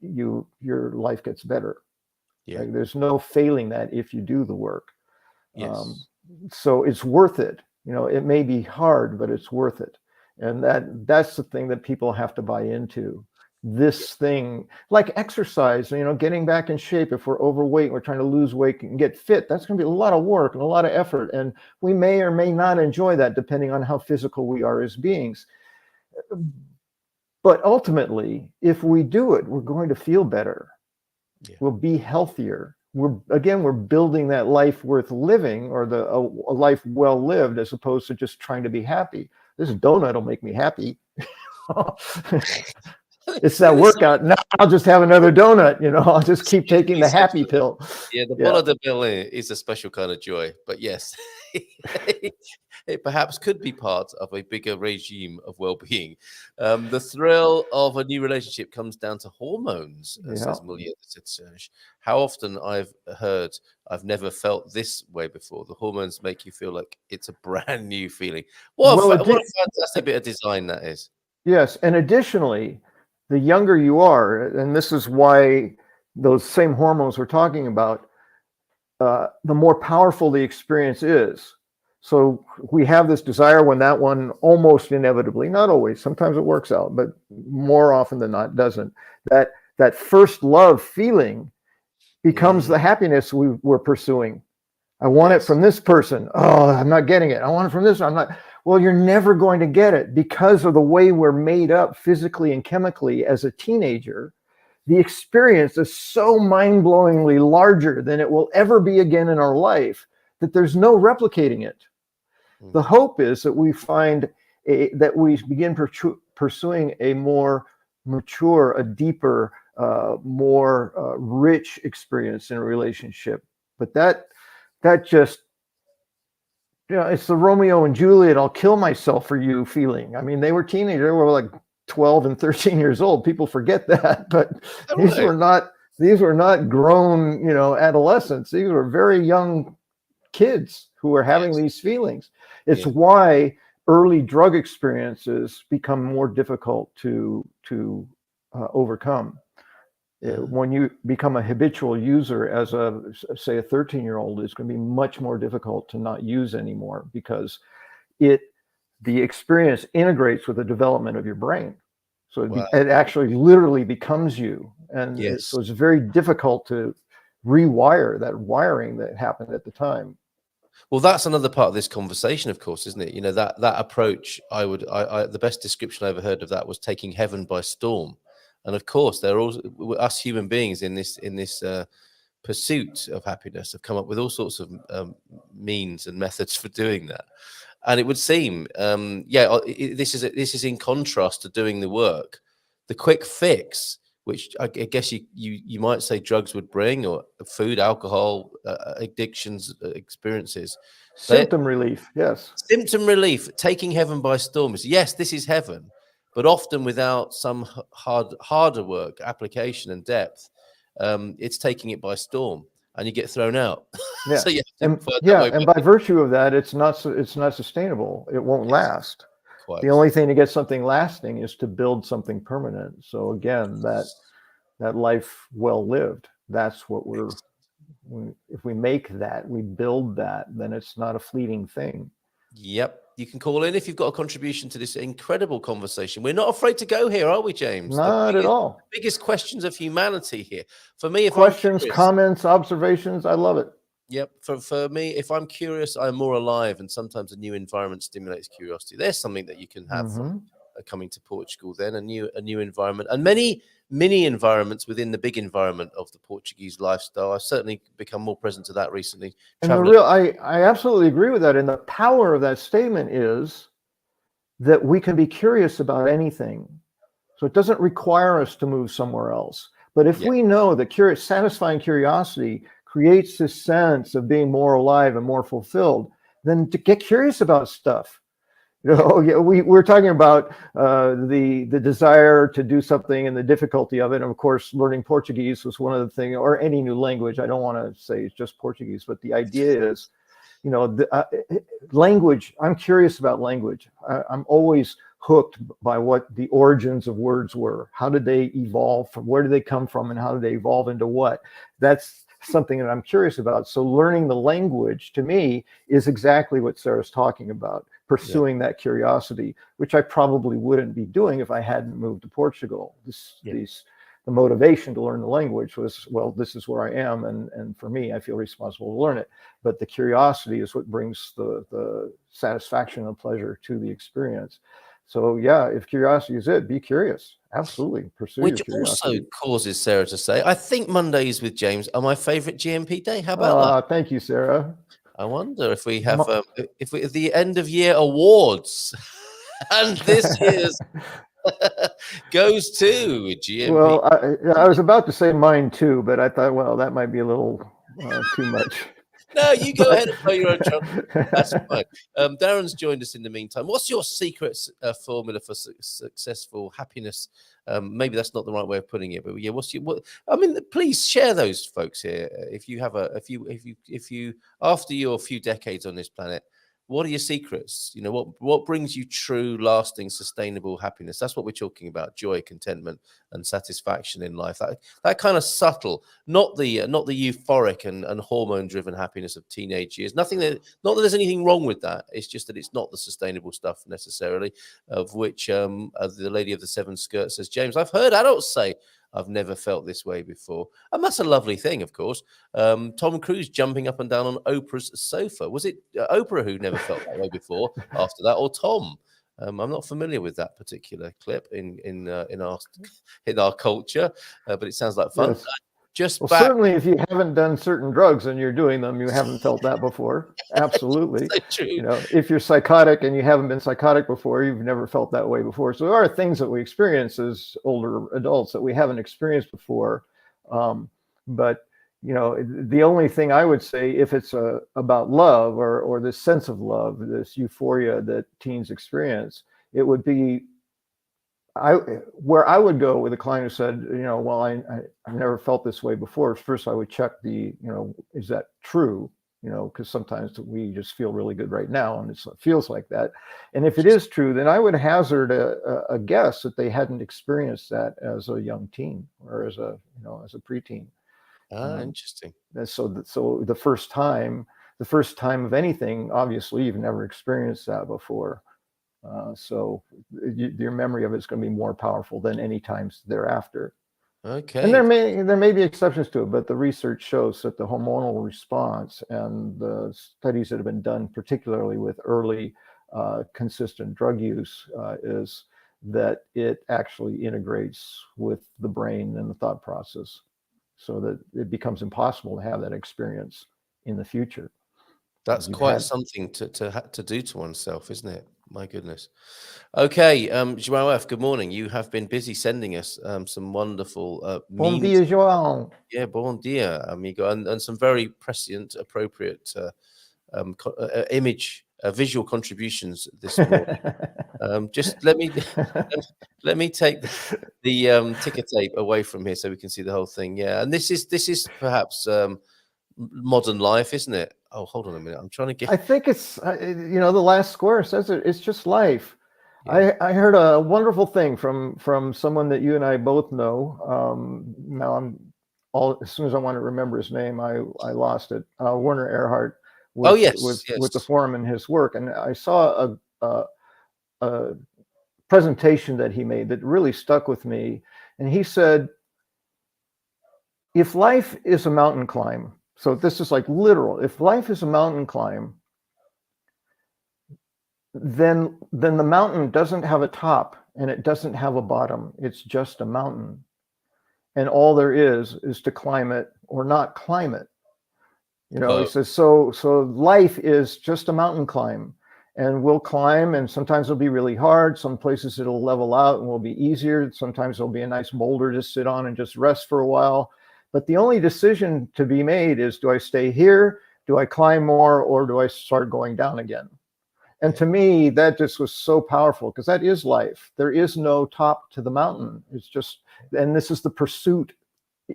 your life gets better. Like, there's no failing that if you do the work. So it's worth it. You know, it may be hard, but it's worth it. And that's the thing that people have to buy into. This thing, like exercise, you know, getting back in shape. If we're overweight, we're trying to lose weight and get fit, that's going to be a lot of work and a lot of effort. And we may or may not enjoy that depending on how physical we are as beings. But ultimately, if we do it, we're going to feel better. We'll be healthier. we're building that life worth living, or a life well lived, as opposed to just trying to be happy. This donut will make me happy. It's that workout. Now I'll just have another donut. I'll just keep taking the happy pill. Yeah, the bola de bill is a special kind of joy. But yes, it perhaps could be part of a bigger regime of well-being. The thrill of a new relationship comes down to hormones, says Mulia. How often I've never felt this way before. The hormones make you feel like it's a brand new feeling. What a fantastic bit of design that is. Yes, and additionally, the younger you are, and this is why those same hormones we're talking about, the more powerful the experience is. So we have this desire when that one almost inevitably, not always, sometimes it works out, but more often than not doesn't. That first love feeling becomes the happiness we're pursuing. I want it from this person. Oh, I'm not getting it. I want it from this. I'm not. Well, you're never going to get it because of the way we're made up physically and chemically as a teenager. The experience is so mind-blowingly larger than it will ever be again in our life that there's no replicating it. The hope is that we that we begin pursuing a more mature, a deeper, more rich experience in a relationship. But that just, it's the Romeo and Juliet, I'll kill myself for you feeling. I mean, they were teenagers, they were like 12 and 13 years old. People forget that, but these were not grown, adolescents. These were very young kids who were having these feelings. It's why early drug experiences become more difficult to overcome. When you become a habitual user as say a 13-year-old, it's going to be much more difficult to not use anymore, because the experience integrates with the development of your brain. So it actually literally becomes you. And so it's very difficult to rewire that wiring that happened at the time. Well, that's another part of this conversation, of course, isn't it? That approach, the best description I ever heard of that was taking heaven by storm. And of course, they're all us human beings in this pursuit of happiness have come up with all sorts of means and methods for doing that. And it would seem, this is in contrast to doing the work. The quick fix, which I guess you might say drugs would bring, or food, alcohol, addictions, experiences. Symptom relief, yes. Symptom relief, taking heaven by storm. Yes, this is heaven, but often without some harder work, application and depth. It's taking it by storm, and you get thrown out. Yeah, So and by virtue of that, it's not sustainable. It won't last. The only thing to get something lasting is to build something permanent. So again, that life well lived, that's what if we make that, we build that, then it's not a fleeting thing. Yep. You can call in if you've got a contribution to this incredible conversation. We're not afraid to go here, are we, James? Not at all. Biggest questions of humanity here. For me, questions, comments, observations, I love it. Yep. For me, if I'm curious, I'm more alive, and sometimes a new environment stimulates curiosity. There's something that you can have from coming to Portugal. Then a new environment, and many mini environments within the big environment of the Portuguese lifestyle. I've certainly become more present to that recently. And I absolutely agree with that. And the power of that statement is that we can be curious about anything. So it doesn't require us to move somewhere else. But if we know that satisfying curiosity creates this sense of being more alive and more fulfilled, then to get curious about stuff. We're talking about the desire to do something and the difficulty of it. And of course, learning Portuguese was one of the things, or any new language. I don't want to say it's just Portuguese, but the idea is, language. I'm curious about language. I'm always hooked by what the origins of words were. How did they evolve? From where did they come from, and how did they evolve into what? That's something that I'm curious about. So learning the language to me is exactly what Sarah's talking about. Pursuing that curiosity, which I probably wouldn't be doing if I hadn't moved to Portugal. The motivation to learn the language was, well, this is where I am, and for me, I feel responsible to learn it. But the curiosity is what brings the satisfaction and pleasure to the experience. So yeah, if curiosity is it, be curious. Absolutely, pursue Which your also curiosity. causes Sarah to say, I think Mondays with James are my favorite GMP day. How about that? Thank you, Sarah. I wonder if we have Mo- if the end of year awards, and this year's goes to GMP. Well, I was about to say mine too, but I thought, well, that might be a little too much. No, you go But- ahead and blow your own trumpet. That's fine. Darren's joined us in the meantime. What's your secret formula for successful happiness? Maybe that's not the right way of putting it, but yeah, I mean, please share those, folks here. If you have if you after your few decades on this planet, what are your secrets? You know, what brings you true, lasting, sustainable happiness? That's what we're talking about: joy, contentment, and satisfaction in life. That kind of subtle, not the euphoric and hormone-driven happiness of teenage years. Not that there's anything wrong with that. It's just that it's not the sustainable stuff necessarily, of which the lady of the seven skirts says, James, I've heard adults say, I've never felt this way before. And that's a lovely thing, of course. Tom Cruise jumping up and down on Oprah's sofa. Was it Oprah who never felt that way before after that, or Tom? I'm not familiar with that particular clip in our culture, but it sounds like fun. Yes. Certainly, if you haven't done certain drugs and you're doing them, you haven't felt that before. Absolutely. So true. You know, if you're psychotic and you haven't been psychotic before, you've never felt that way before. So there are things that we experience as older adults that we haven't experienced before. But you know, the only thing I would say, if it's about love or this sense of love, this euphoria that teens experience, it would be where I would go with a client who said, you know, well, I've never felt this way before. First, I would check you know, is that true? You know, because sometimes we just feel really good right now, and it feels like that. And if it is true, then I would hazard a guess that they hadn't experienced that as a young teen or as a preteen. Interesting. So the first time of anything, obviously, you've never experienced that before. So your memory of it is going to be more powerful than any times thereafter. Okay. And there may be exceptions to it, but the research shows that the hormonal response and the studies that have been done, particularly with early consistent drug use, is that it actually integrates with the brain and the thought process, so that it becomes impossible to have that experience in the future. That's quite something to do to oneself, isn't it? My goodness. Okay, João F., good morning. You have been busy sending us some wonderful Bon dia, João. Yeah, bon dia, amigo, and some very prescient, appropriate visual contributions this morning. Just let me take the ticker tape away from here so we can see the whole thing. Yeah, and this is perhaps modern life, isn't it? Oh, hold on a minute. I'm trying to get. I think it's you know, the last square says it. It's just life. Yeah. I heard a wonderful thing from someone that you and I both know. Now as soon as I want to remember his name, I lost it. Werner Erhard. With the forum and his work, and I saw a presentation that he made that really stuck with me. And he said, if life is a mountain climb, so this is like literal, if life is a mountain climb, then the mountain doesn't have a top and it doesn't have a bottom. It's just a mountain. And all there is to climb it or not climb it. You know, he says, so life is just a mountain climb, and we'll climb, and sometimes it'll be really hard. Some places it'll level out and will be easier. Sometimes there'll be a nice boulder to sit on and just rest for a while. But the only decision to be made is, do I stay here? Do I climb more, or do I start going down again? And to me, that just was so powerful, because that is life. There is no top to the mountain. It's just, and this is the pursuit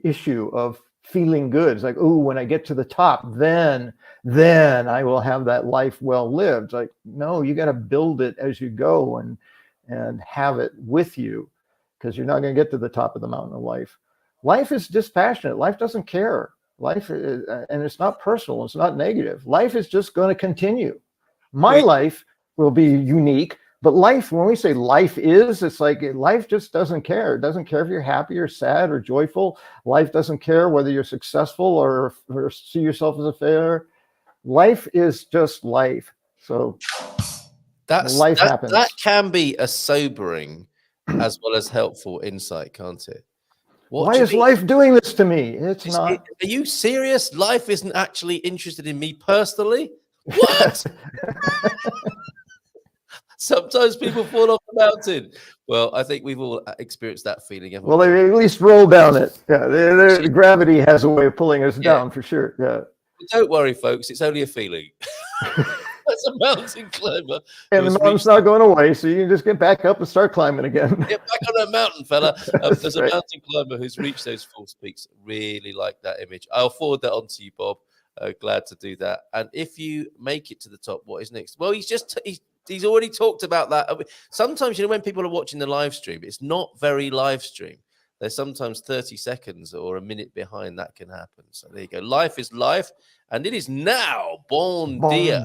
issue of feeling good. It's like, oh, when I get to the top, then I will have that life well lived. Like, no, you got to build it as you go and have it with you, because you're not going to get to the top of the mountain of life. Life is dispassionate. Life doesn't care. Life is, and it's not personal. It's not negative. Life is just going to continue. My life will be unique, but life, when we say life is, it's like life just doesn't care. It doesn't care if you're happy or sad or joyful. Life doesn't care whether you're successful or see yourself as a failure. Life is just life. So Life happens. That can be a sobering as well as helpful insight, can't it? Why is life doing this to me? It's not. Are you serious? Life isn't actually interested in me personally? What? Sometimes people fall off the mountain. Well, I think we've all experienced that feeling. Well, they at least roll down it. Yeah, the gravity has a way of pulling us down for sure. Yeah. Don't worry, folks. It's only a feeling. That's a mountain climber. And the mountain's not going away, so you can just get back up and start climbing again. Get back on that mountain, fella. There's a mountain climber who's reached those false peaks. Really like that image. I'll forward that on to you, Bob. Glad to do that. And if you make it to the top, what is next? Well, he's already talked about that. Sometimes, when people are watching the live stream, it's not very live stream. They're sometimes 30 seconds or a minute behind. That can happen. So there you go. Life is life. And it is now. Bon dia.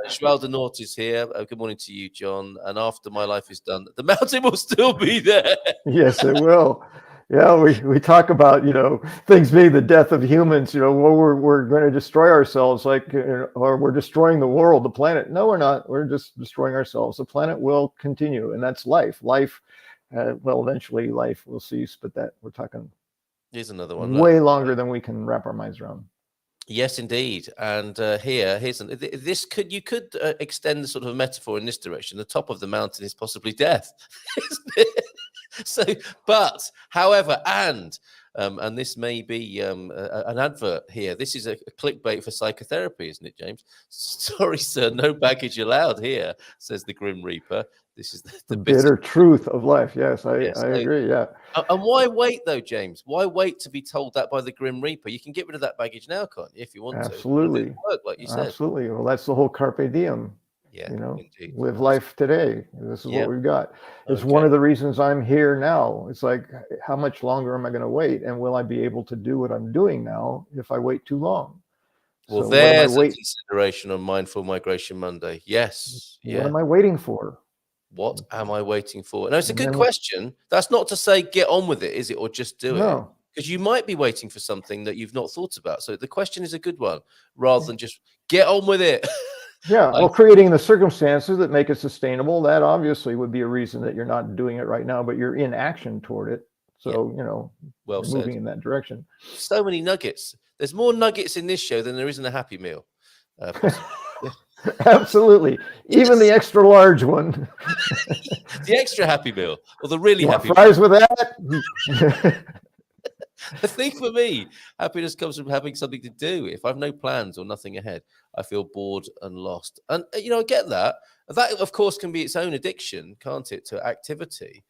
João de Norte is here. Good morning to you, John. And after my life is done, the mountain will still be there. Yes, it will. Yeah, we talk about, things being the death of humans, well, we're going to destroy ourselves, or we're destroying the world, the planet. No, we're not. We're just destroying ourselves. The planet will continue, and that's life. Eventually life will cease, but that we're talking here's another one. Way longer than we can wrap our minds around. Yes, indeed. And you could extend the sort of a metaphor in this direction. The top of the mountain is possibly death, isn't it? So, but, however, and this may be an advert here. This is a clickbait for psychotherapy, isn't it, James? Sorry, sir, no baggage allowed here, says the Grim Reaper. This is the bitter truth of life. Yes, I agree. Yeah. And why wait, though, James? Why wait to be told that by the Grim Reaper? You can get rid of that baggage now, can't you, if you want to? Absolutely. Work, like you said. Absolutely. Well, that's the whole carpe diem. Yeah, indeed. Live life today. This is what we've got. It's one of the reasons I'm here now. It's like, how much longer am I going to wait? And will I be able to do what I'm doing now if I wait too long? Well, there's a consideration on Mindful Migration Monday. Yes. What am I waiting for? What am I waiting for? No, it's a good question. That's not to say get on with it, is it? Or just do it. Because you might be waiting for something that you've not thought about. So the question is a good one, rather than just get on with it. Yeah, well, creating the circumstances that make it sustainable, that obviously would be a reason that you're not doing it right now, but you're in action toward it. So, well moving in that direction. So many nuggets. There's more nuggets in this show than there is in a Happy Meal. Absolutely. Even the extra large one. The extra Happy Meal. Or the really happy fries meal. With that? The thing for me, happiness comes from having something to do. If I have no plans or nothing ahead, I feel bored and lost. And, I get that. That, of course, can be its own addiction, can't it, to activity.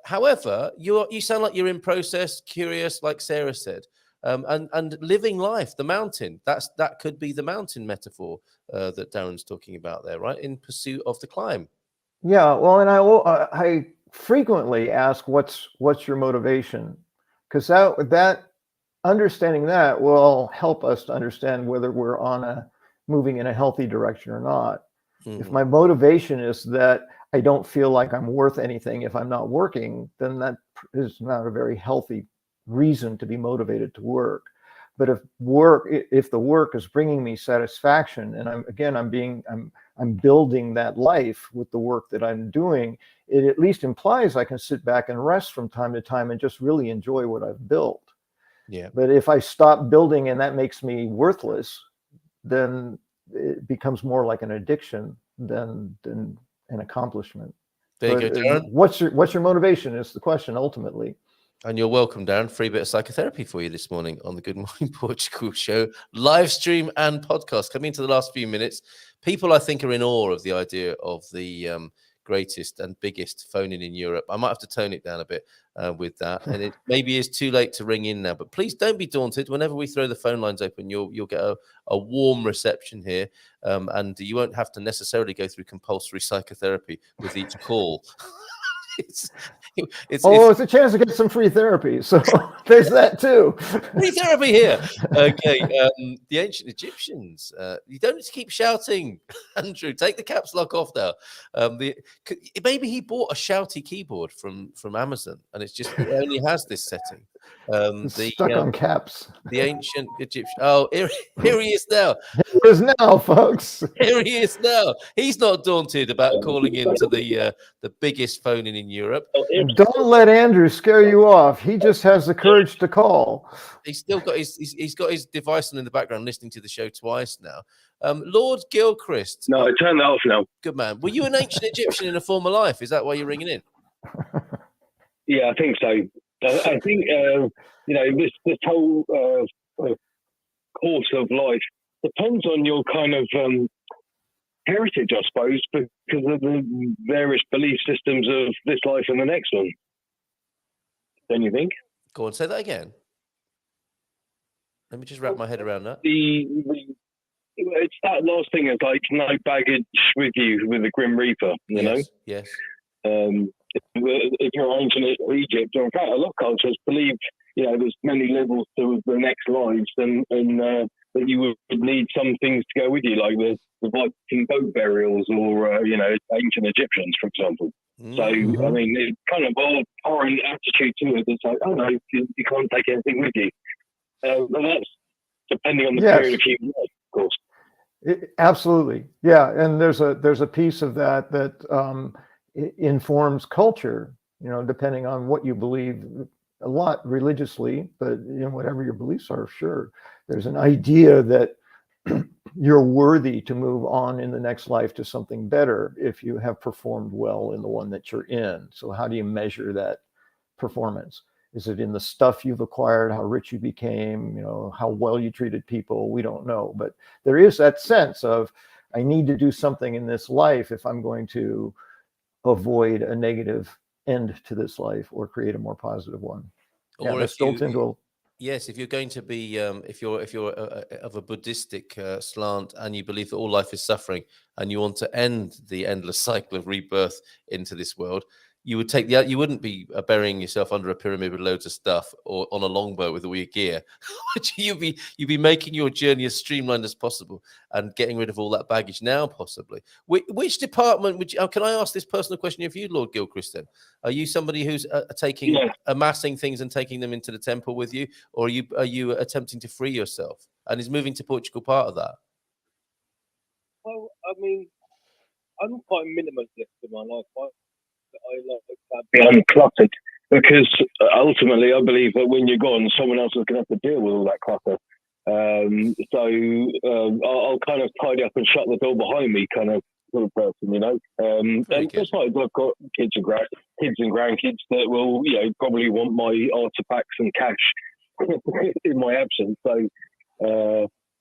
However, you sound like you're in process, curious, like Sarah said, and living life, the mountain. That could be the mountain metaphor that Darren's talking about there, right? In pursuit of the climb. Yeah, well, and I frequently ask, what's your motivation? Because that understanding that will help us to understand whether we're moving in a healthy direction or not. Mm-hmm. If my motivation is that I don't feel like I'm worth anything if I'm not working, then that is not a very healthy reason to be motivated to work. But if the work is bringing me satisfaction, and I'm building that life with the work that I'm doing, it at least implies I can sit back and rest from time to time and just really enjoy what I've built. Yeah. But if I stop building and that makes me worthless, then it becomes more like an addiction than an accomplishment. There you go, Darren. What's your motivation is the question ultimately. And you're welcome, Darren. Free bit of psychotherapy for you this morning on the Good Morning Portugal show, live stream and podcast. Coming into the last few minutes, people I think are in awe of the idea of the greatest and biggest phone-in Europe. I might have to tone it down a bit with that, and it maybe is too late to ring in now. But please don't be daunted. Whenever we throw the phone lines open, you'll get a warm reception here, and you won't have to necessarily go through compulsory psychotherapy with each call. It's a chance to get some free therapy. So there's that too. Free therapy here. Okay. The ancient Egyptians. You don't need to keep shouting, Andrew. Take the caps lock off now. Maybe he bought a shouty keyboard from Amazon, and it only has this setting. Stuck on caps. The ancient Egyptian. Oh, here he is now. he is now, folks. Here he is now. He's not daunted about calling into the biggest phone in Europe. And don't let Andrew scare you off. He just has the courage to call. He's still got he's got his device on in the background, listening to the show twice now. Lord Gilchrist. No, I turned that off now. Good man. Were you an ancient Egyptian in a former life? Is that why you're ringing in? Yeah, I think so. I think this whole course of life depends on your kind of heritage, I suppose, because of the various belief systems of this life and the next one. Don't you think? Go on, say that again. Let me just wrap my head around that. It's that last thing is like no baggage with you with the Grim Reaper, you know? Yes. If you're ancient Egypt, or in fact, a lot of cultures believe, there's many levels to the next lives, and that you would need some things to go with you, like the Viking boat burials, or ancient Egyptians, for example. So, I mean, it's kind of all foreign attitude to it. It's like, oh no, you can't take anything with you. And that's depending on the period of human life, of course. Absolutely, yeah. And there's a piece of that informs culture. Depending on what you believe, a lot religiously, but whatever your beliefs are, sure. There's an idea that you're worthy to move on in the next life to something better if you have performed well in the one that you're in. So how do you measure that performance? Is it in the stuff you've acquired, how rich you became, how well you treated people? We don't know. But there is that sense of, I need to do something in this life if I'm going to avoid a negative end to this life or create a more positive one. Or that's built into Yes, if you're going to be, if you're of a Buddhistic slant and you believe that all life is suffering and you want to end the endless cycle of rebirth into this world, you would take you wouldn't be burying yourself under a pyramid with loads of stuff or on a longboat with all your gear. you'd be making your journey as streamlined as possible and getting rid of all that baggage now, possibly. Which department would you? Can I ask this personal question of you, Lord Gilchrist? Then, are you somebody who's amassing things and taking them into the temple with you, or are you attempting to free yourself? And is moving to Portugal part of that? Well, I mean, I'm quite minimalist in my life. I like to be uncluttered, because ultimately I believe that when you're gone, someone else is going to have to deal with all that clutter. I'll kind of tidy up and shut the door behind me, kind of person, And besides, I've got kids and grandkids that will, probably want my artifacts and cash in my absence. So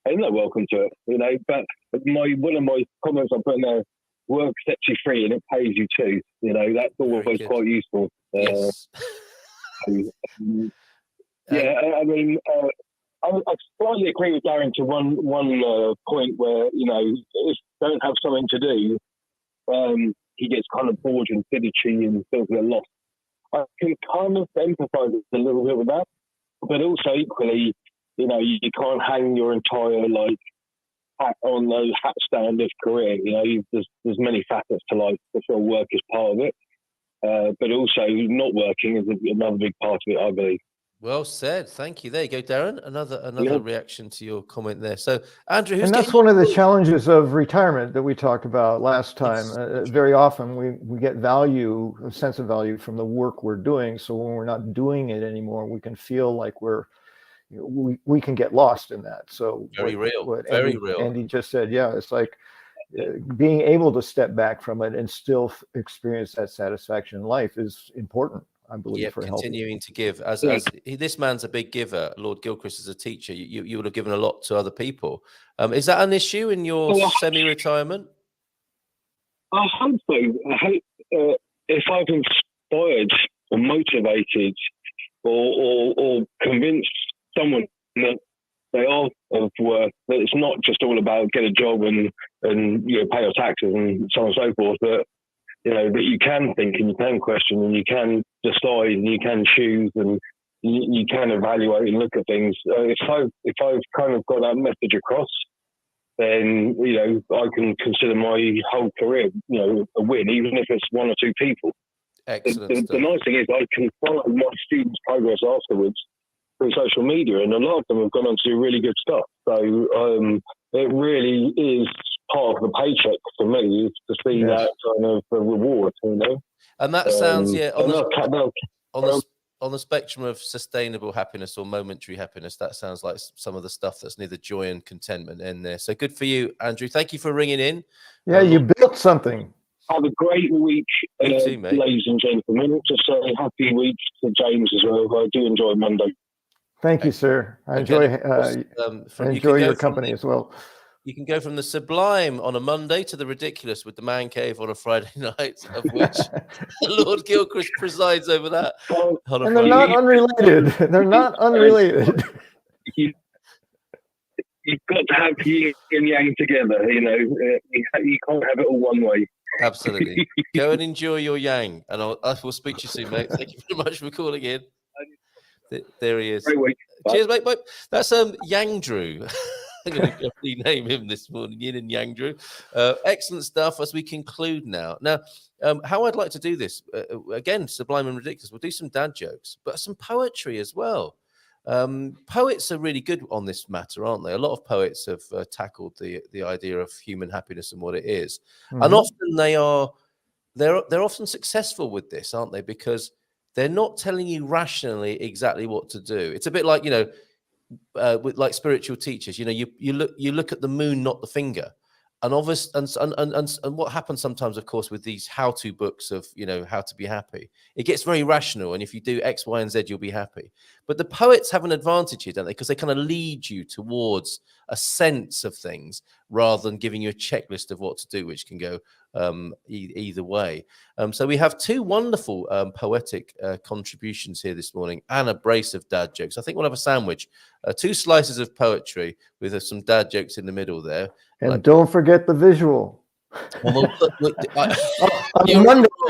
and they're welcome to it, But one of my comments I put in there: work sets you free and it pays you too. That's always quite useful. Yes. I mean, I slightly agree with Darren to one point where, if you don't have something to do, he gets kind of bored and fidgety and feels a bit lost. I can kind of empathise a little bit with that, but also equally, you can't hang your entire hat on the hat stand of career. There's many facets to life. For sure, work is part of it, but also not working is another big part of it, I believe. Well said. Thank you. There you go, Darren. Another reaction to your comment there. So, Andrew, that's one of the challenges of retirement that we talked about last time. Yes. Very often we get a sense of value from the work we're doing. So when we're not doing it anymore, we can feel like we can get lost in that. So very real. Andy just said, it's like being able to step back from it and still experience that satisfaction in life is important, I believe, for continuing to give. As this man's a big giver, Lord Gilchrist, as a teacher, you would have given a lot to other people. Is that an issue in your semi-retirement? I hope so. I hope if I've inspired or motivated or convinced someone that they are of worth, that it's not just all about get a job and pay your taxes and so on and so forth, but that you can think and you can question and you can decide and you can choose and you can evaluate and look at things. If I've kind of got that message across, then I can consider my whole career a win, even if it's one or two people. Excellent. The nice thing is I can follow my students' progress afterwards through social media, and a lot of them have gone on to do really good stuff. So it really is part of the paycheck for me, is to see Yes. that kind of reward, you know. And that sounds, And on the spectrum of sustainable happiness or momentary happiness, that sounds like some of the stuff that's neither joy and contentment in there. So good for you, Andrew. Thank you for ringing in. Yeah, you built something. Have a great week, You too, mate. ladies and gentlemen. Just a happy week to James as well. I do enjoy Monday. Thank you, sir. I enjoy your company as well. You can go from the sublime on a Monday to the ridiculous with the man cave on a Friday night, of which Lord Gilchrist presides over that. And they're not unrelated. They're not unrelated. You've got to have yin and yang together, you know. You can't have it all one way. Absolutely. Go and enjoy your yang, and I will speak to you soon, mate. Thank you very much for calling in. There he is. Great week. Cheers, mate. Bye. That's Yang Drew. I'm going to rename him this morning, Yin and Yang Drew. Excellent stuff as we conclude now. Now, how I'd like to do this, again, sublime and ridiculous, we'll do some dad jokes, but some poetry as well. Poets are really good on this matter, aren't they? A lot of poets have tackled the idea of human happiness and what it is. Mm-hmm. And often they're often successful with this, aren't they? Because they're not telling you rationally exactly what to do. It's a bit like, you know, with like spiritual teachers, you know, you look at the moon, not the finger. And obvious, and what happens sometimes, of course, with these how-to books of, you know, how to be happy, it gets very rational. And if you do X, Y, and Z, you'll be happy. But the poets have an advantage here, don't they? Because they kind of lead you towards a sense of things rather than giving you a checklist of what to do, which can go either way. So we have two wonderful poetic contributions here this morning and a brace of dad jokes. I think we'll have a sandwich, 2 slices of poetry with some dad jokes in the middle there. And don't forget the visual. On Monday, I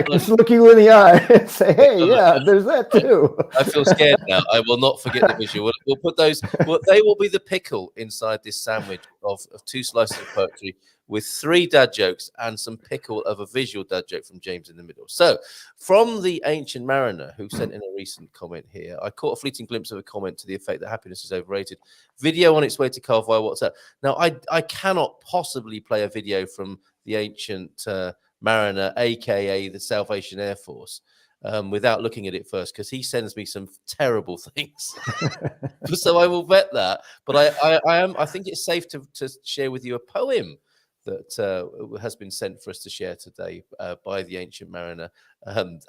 can just look you in the eye and say, hey, yeah, there's that too. I feel scared now. I will not forget the visual. We'll put those, they will be the pickle inside this sandwich of 2 slices of poetry with 3 dad jokes and some pickle of a visual dad joke from James in the middle. So from the Ancient Mariner, who sent in a recent comment here, I caught a fleeting glimpse of a comment to the effect that happiness is overrated. Video on its way to Carl via WhatsApp. Now, I cannot possibly play a video from the Ancient Mariner, aka the Salvation Air Force, without looking at it first, because he sends me some terrible things. So I will vet that. But I think it's safe to share with you a poem that has been sent for us to share today by the Ancient Mariner and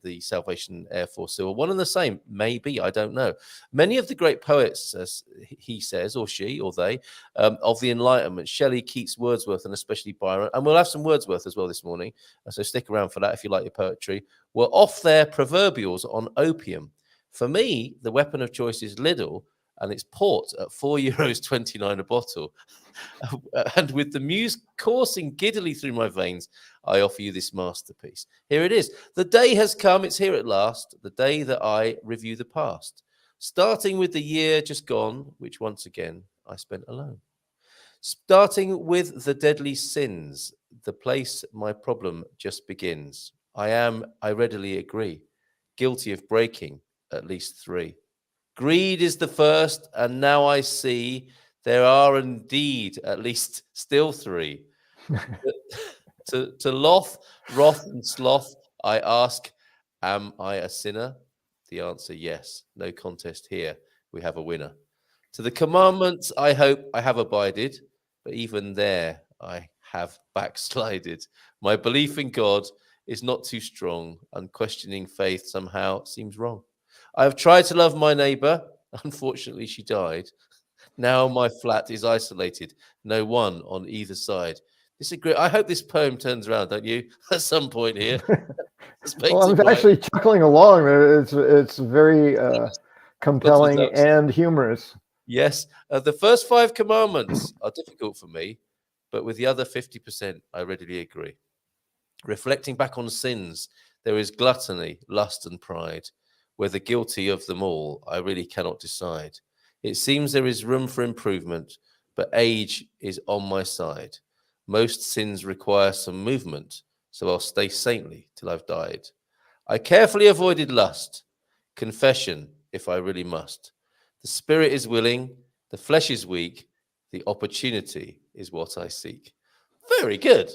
the Salvation Air Force. So one and the same, maybe, I don't know. Many of the great poets, as he says, or she, or they, of the Enlightenment, Shelley, Keats, Wordsworth, and especially Byron, and we'll have some Wordsworth as well this morning, so stick around for that if you like your poetry, were off their proverbials on opium. For me, the weapon of choice is Lidl, and it's port at €4.29 a bottle. And with the muse coursing giddily through my veins, I offer you this masterpiece. Here it is. The day has come, it's here at last, the day that I review the past. Starting with the year just gone, which once again I spent alone. Starting with the deadly sins, the place my problem just begins. I readily agree, guilty of breaking at least 3. Greed is the first, and now I see there are indeed at least still 3. to Loth, Wrath, and Sloth, I ask, am I a sinner? The answer, yes. No contest here. We have a winner. To the commandments, I hope I have abided, but even there I have backslided. My belief in God is not too strong. Unquestioning faith somehow seems wrong. I have tried to love my neighbor. Unfortunately, she died. Now my flat is isolated. No one on either side. This is great. I hope this poem turns around, don't you? At some point here. Well, I'm actually chuckling along. It's very compelling and humorous. Yes. The first 5 commandments are difficult for me, but with the other 50%, I readily agree. Reflecting back on sins, there is gluttony, lust, and pride. Whether guilty of them all, I really cannot decide. It seems there is room for improvement, but age is on my side. Most sins require some movement, so I'll stay saintly till I've died. I carefully avoided lust, confession if I really must. The spirit is willing, the flesh is weak, The opportunity is what I seek. Very good.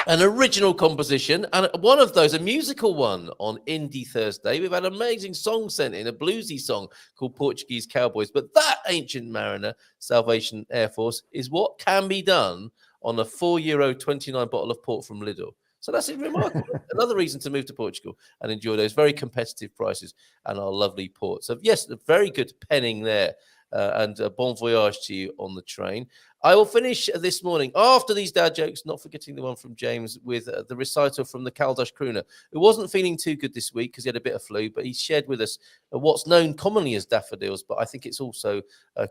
An original composition, and one of those, a musical one on Indie Thursday. We've had an amazing song sent in, a bluesy song called Portuguese Cowboys. But that Ancient Mariner, Salvation Air Force, is what can be done on a €4.29 bottle of port from Lidl. So that's remarkable. Another reason to move to Portugal and enjoy those very competitive prices and our lovely port. So yes, a very good penning there. And bon voyage to you on the train. I will finish this morning after these dad jokes, not forgetting the one from James, with the recital from the Caldash crooner, who wasn't feeling too good this week because he had a bit of flu, but he shared with us what's known commonly as daffodils, but I think it's also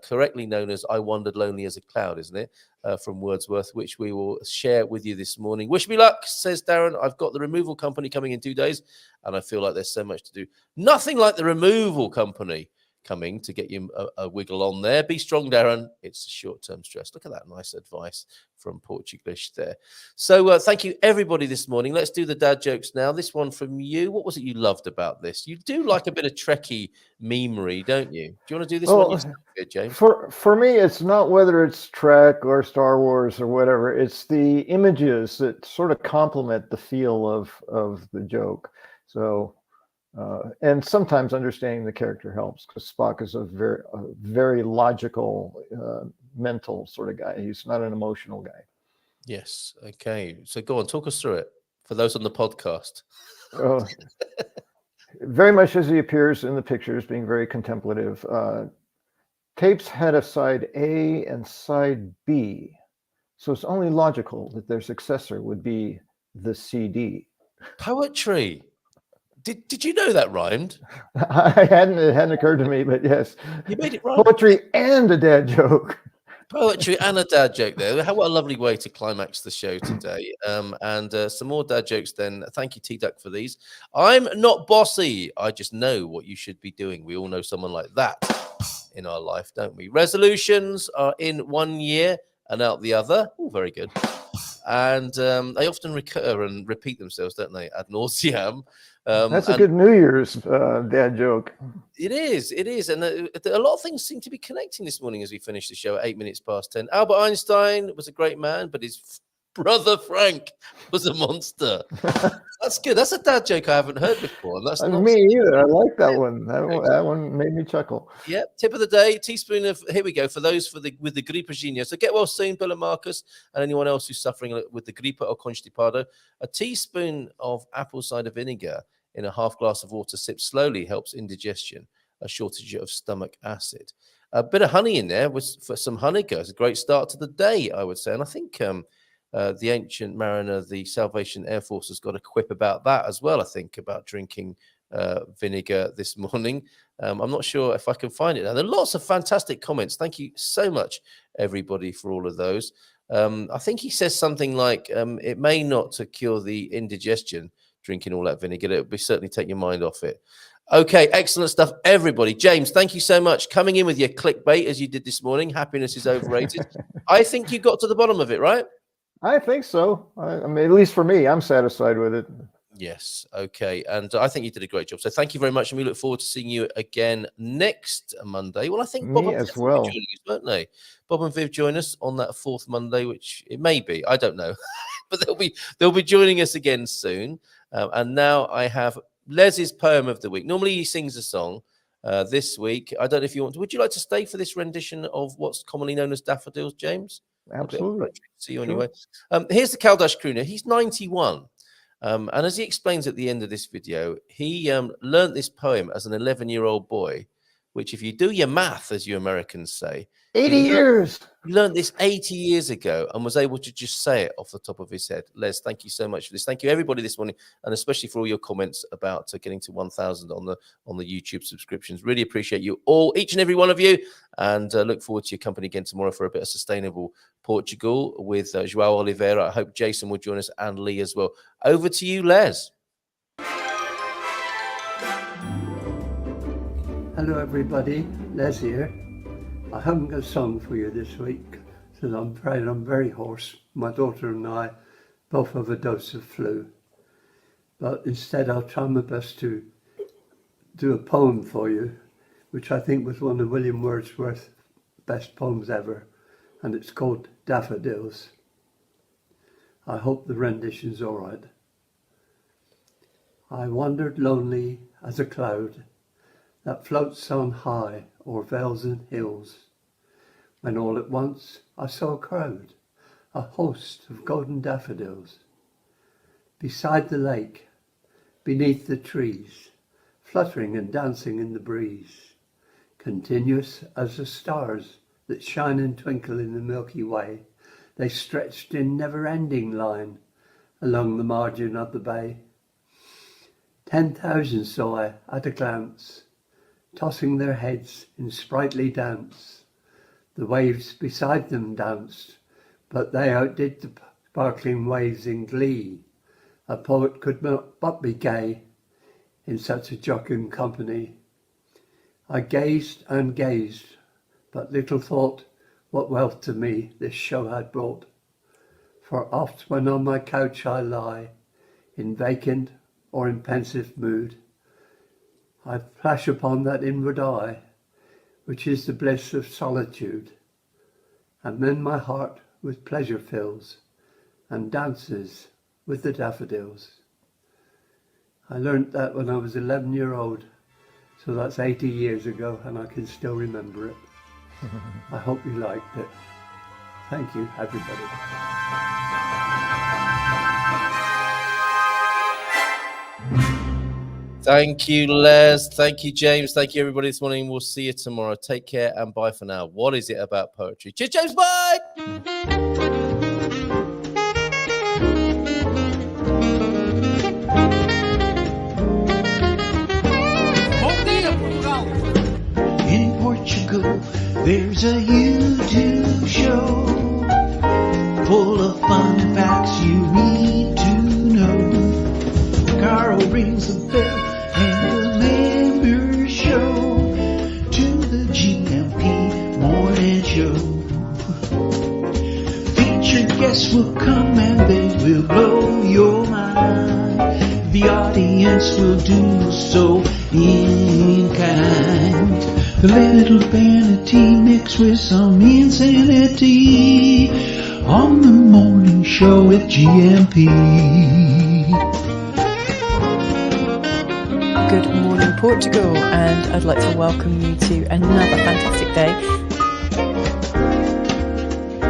correctly known as I Wandered Lonely as a Cloud, isn't it? From Wordsworth, which we will share with you this morning. Wish me luck, says Darren. I've got the removal company coming in 2 days, and I feel like there's so much to do. Nothing like the removal company coming to get you a wiggle on there. Be strong, Darren. It's short-term stress. Look at that nice advice from Portuglish there. So thank you, everybody, this morning. Let's do the dad jokes now. This one from you. What was it you loved about this? You do like a bit of Trekkie memery, don't you? Do you want to do this one yourself here, James? For me, it's not whether it's Trek or Star Wars or whatever. It's the images that sort of complement the feel of the joke. So... and sometimes understanding the character helps, because Spock is a very logical, mental sort of guy. He's not an emotional guy. Yes. Okay. So go on, talk us through it for those on the podcast. Very much as he appears in the pictures, being very contemplative. Tapes had a side A and side B, so it's only logical that their successor would be the CD. Poetry. Did you know that rhymed? It hadn't occurred to me, but yes. You made it right. Poetry and a dad joke. Poetry and a dad joke there. What a lovely way to climax the show today. And some more dad jokes then. Thank you, T-Duck, for these. I'm not bossy. I just know what you should be doing. We all know someone like that in our life, don't we? Resolutions are in 1 year and out the other. Oh, very good. And they often recur and repeat themselves, don't they? Ad nauseam. That's a good New Year's dad joke. It is. And a lot of things seem to be connecting this morning as we finish the show at 8 minutes past 10. Albert Einstein was a great man, but his brother Frank was a monster. That's good. That's a dad joke I haven't heard before. And that's me either. I like that one. That one made me chuckle. Yeah. Tip of the day: teaspoon of. Here we go for those with the gripe genius. So get well soon, Bill and Marcus, and anyone else who's suffering with the gripe or constipado. A teaspoon of apple cider vinegar in a half glass of water, sipped slowly, helps indigestion. A shortage of stomach acid. A bit of honey in there for some honey. It's a great start to the day, I would say. And I think the Ancient Mariner, the Salvation Air Force, has got a quip about that as well, I think, about drinking vinegar this morning. I'm not sure if I can find it now. There are lots of fantastic comments. Thank you so much, everybody, for all of those. I think he says something like, it may not to cure the indigestion, drinking all that vinegar. It would certainly take your mind off it. Okay, excellent stuff, everybody. James, thank you so much. Coming in with your clickbait, as you did this morning. Happiness is overrated. I think you got to the bottom of it, right? I think so. I mean, at least for me, I'm satisfied with it. Yes. Okay. And I think you did a great job. So thank you very much. And we look forward to seeing you again next Monday. Well, I think Bob and as Viv well. will be joining us, won't they? Bob and Viv join us on that fourth Monday, which it may be. I don't know. But they'll be joining us again soon. And now I have Les's poem of the week. Normally he sings a song. This week, I don't know if you want to. Would you like to stay for this rendition of what's commonly known as daffodils, James? Absolutely. See you anyway. Here's the Caldash crooner. He's 91. And as he explains at the end of this video, he learned this poem as an 11-year-old boy, which if you do your math, as you Americans say, 80 years. He learned this 80 years ago and was able to just say it off the top of his head. Les, thank you so much for this. Thank you, everybody, this morning, and especially for all your comments about getting to 1,000 on the YouTube subscriptions. Really appreciate you all, each and every one of you, and look forward to your company again tomorrow for a bit of sustainable Portugal with João Oliveira. I hope Jason will join us and Lee as well. Over to you, Les. Hello, everybody. Les here. I haven't got a song for you this week, so I'm afraid I'm very hoarse. My daughter and I both have a dose of flu. But instead, I'll try my best to do a poem for you, which I think was one of William Wordsworth's best poems ever, and it's called Daffodils. I hope the rendition's all right. I wandered lonely as a cloud that floats on high o'er vales and hills, when all at once I saw a crowd, a host of golden daffodils. Beside the lake, beneath the trees, fluttering and dancing in the breeze, continuous as the stars that shine and twinkle in the Milky Way, they stretched in never-ending line along the margin of the bay. 10,000 saw I at a glance, tossing their heads in sprightly dance. The waves beside them danced, but they outdid the sparkling waves in glee. A poet could not but be gay in such a jocund company. I gazed and gazed, but little thought what wealth to me this show had brought. For oft when on my couch I lie, in vacant or in pensive mood, I flash upon that inward eye, which is the bliss of solitude. And then my heart with pleasure fills, and dances with the daffodils. I learnt that when I was 11-year-old, so that's 80 years ago, and I can still remember it. I hope you liked it. Thank you, everybody. Thank you, Les. Thank you, James. Thank you, everybody, this morning. We'll see you tomorrow. Take care and bye for now. What is it about poetry? Cheers, James. Bye. In Portugal, there's a YouTube show full of fun facts you need to know. Carl rings the bell and the members show to the GMP morning show. Featured guests will come and they will blow your mind. The audience will do so in kind. The little vanity mixed with some insanity on the morning show with GMP. Good morning, Portugal, and I'd like to welcome you to another fantastic day.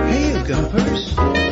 Hey, GuMPers.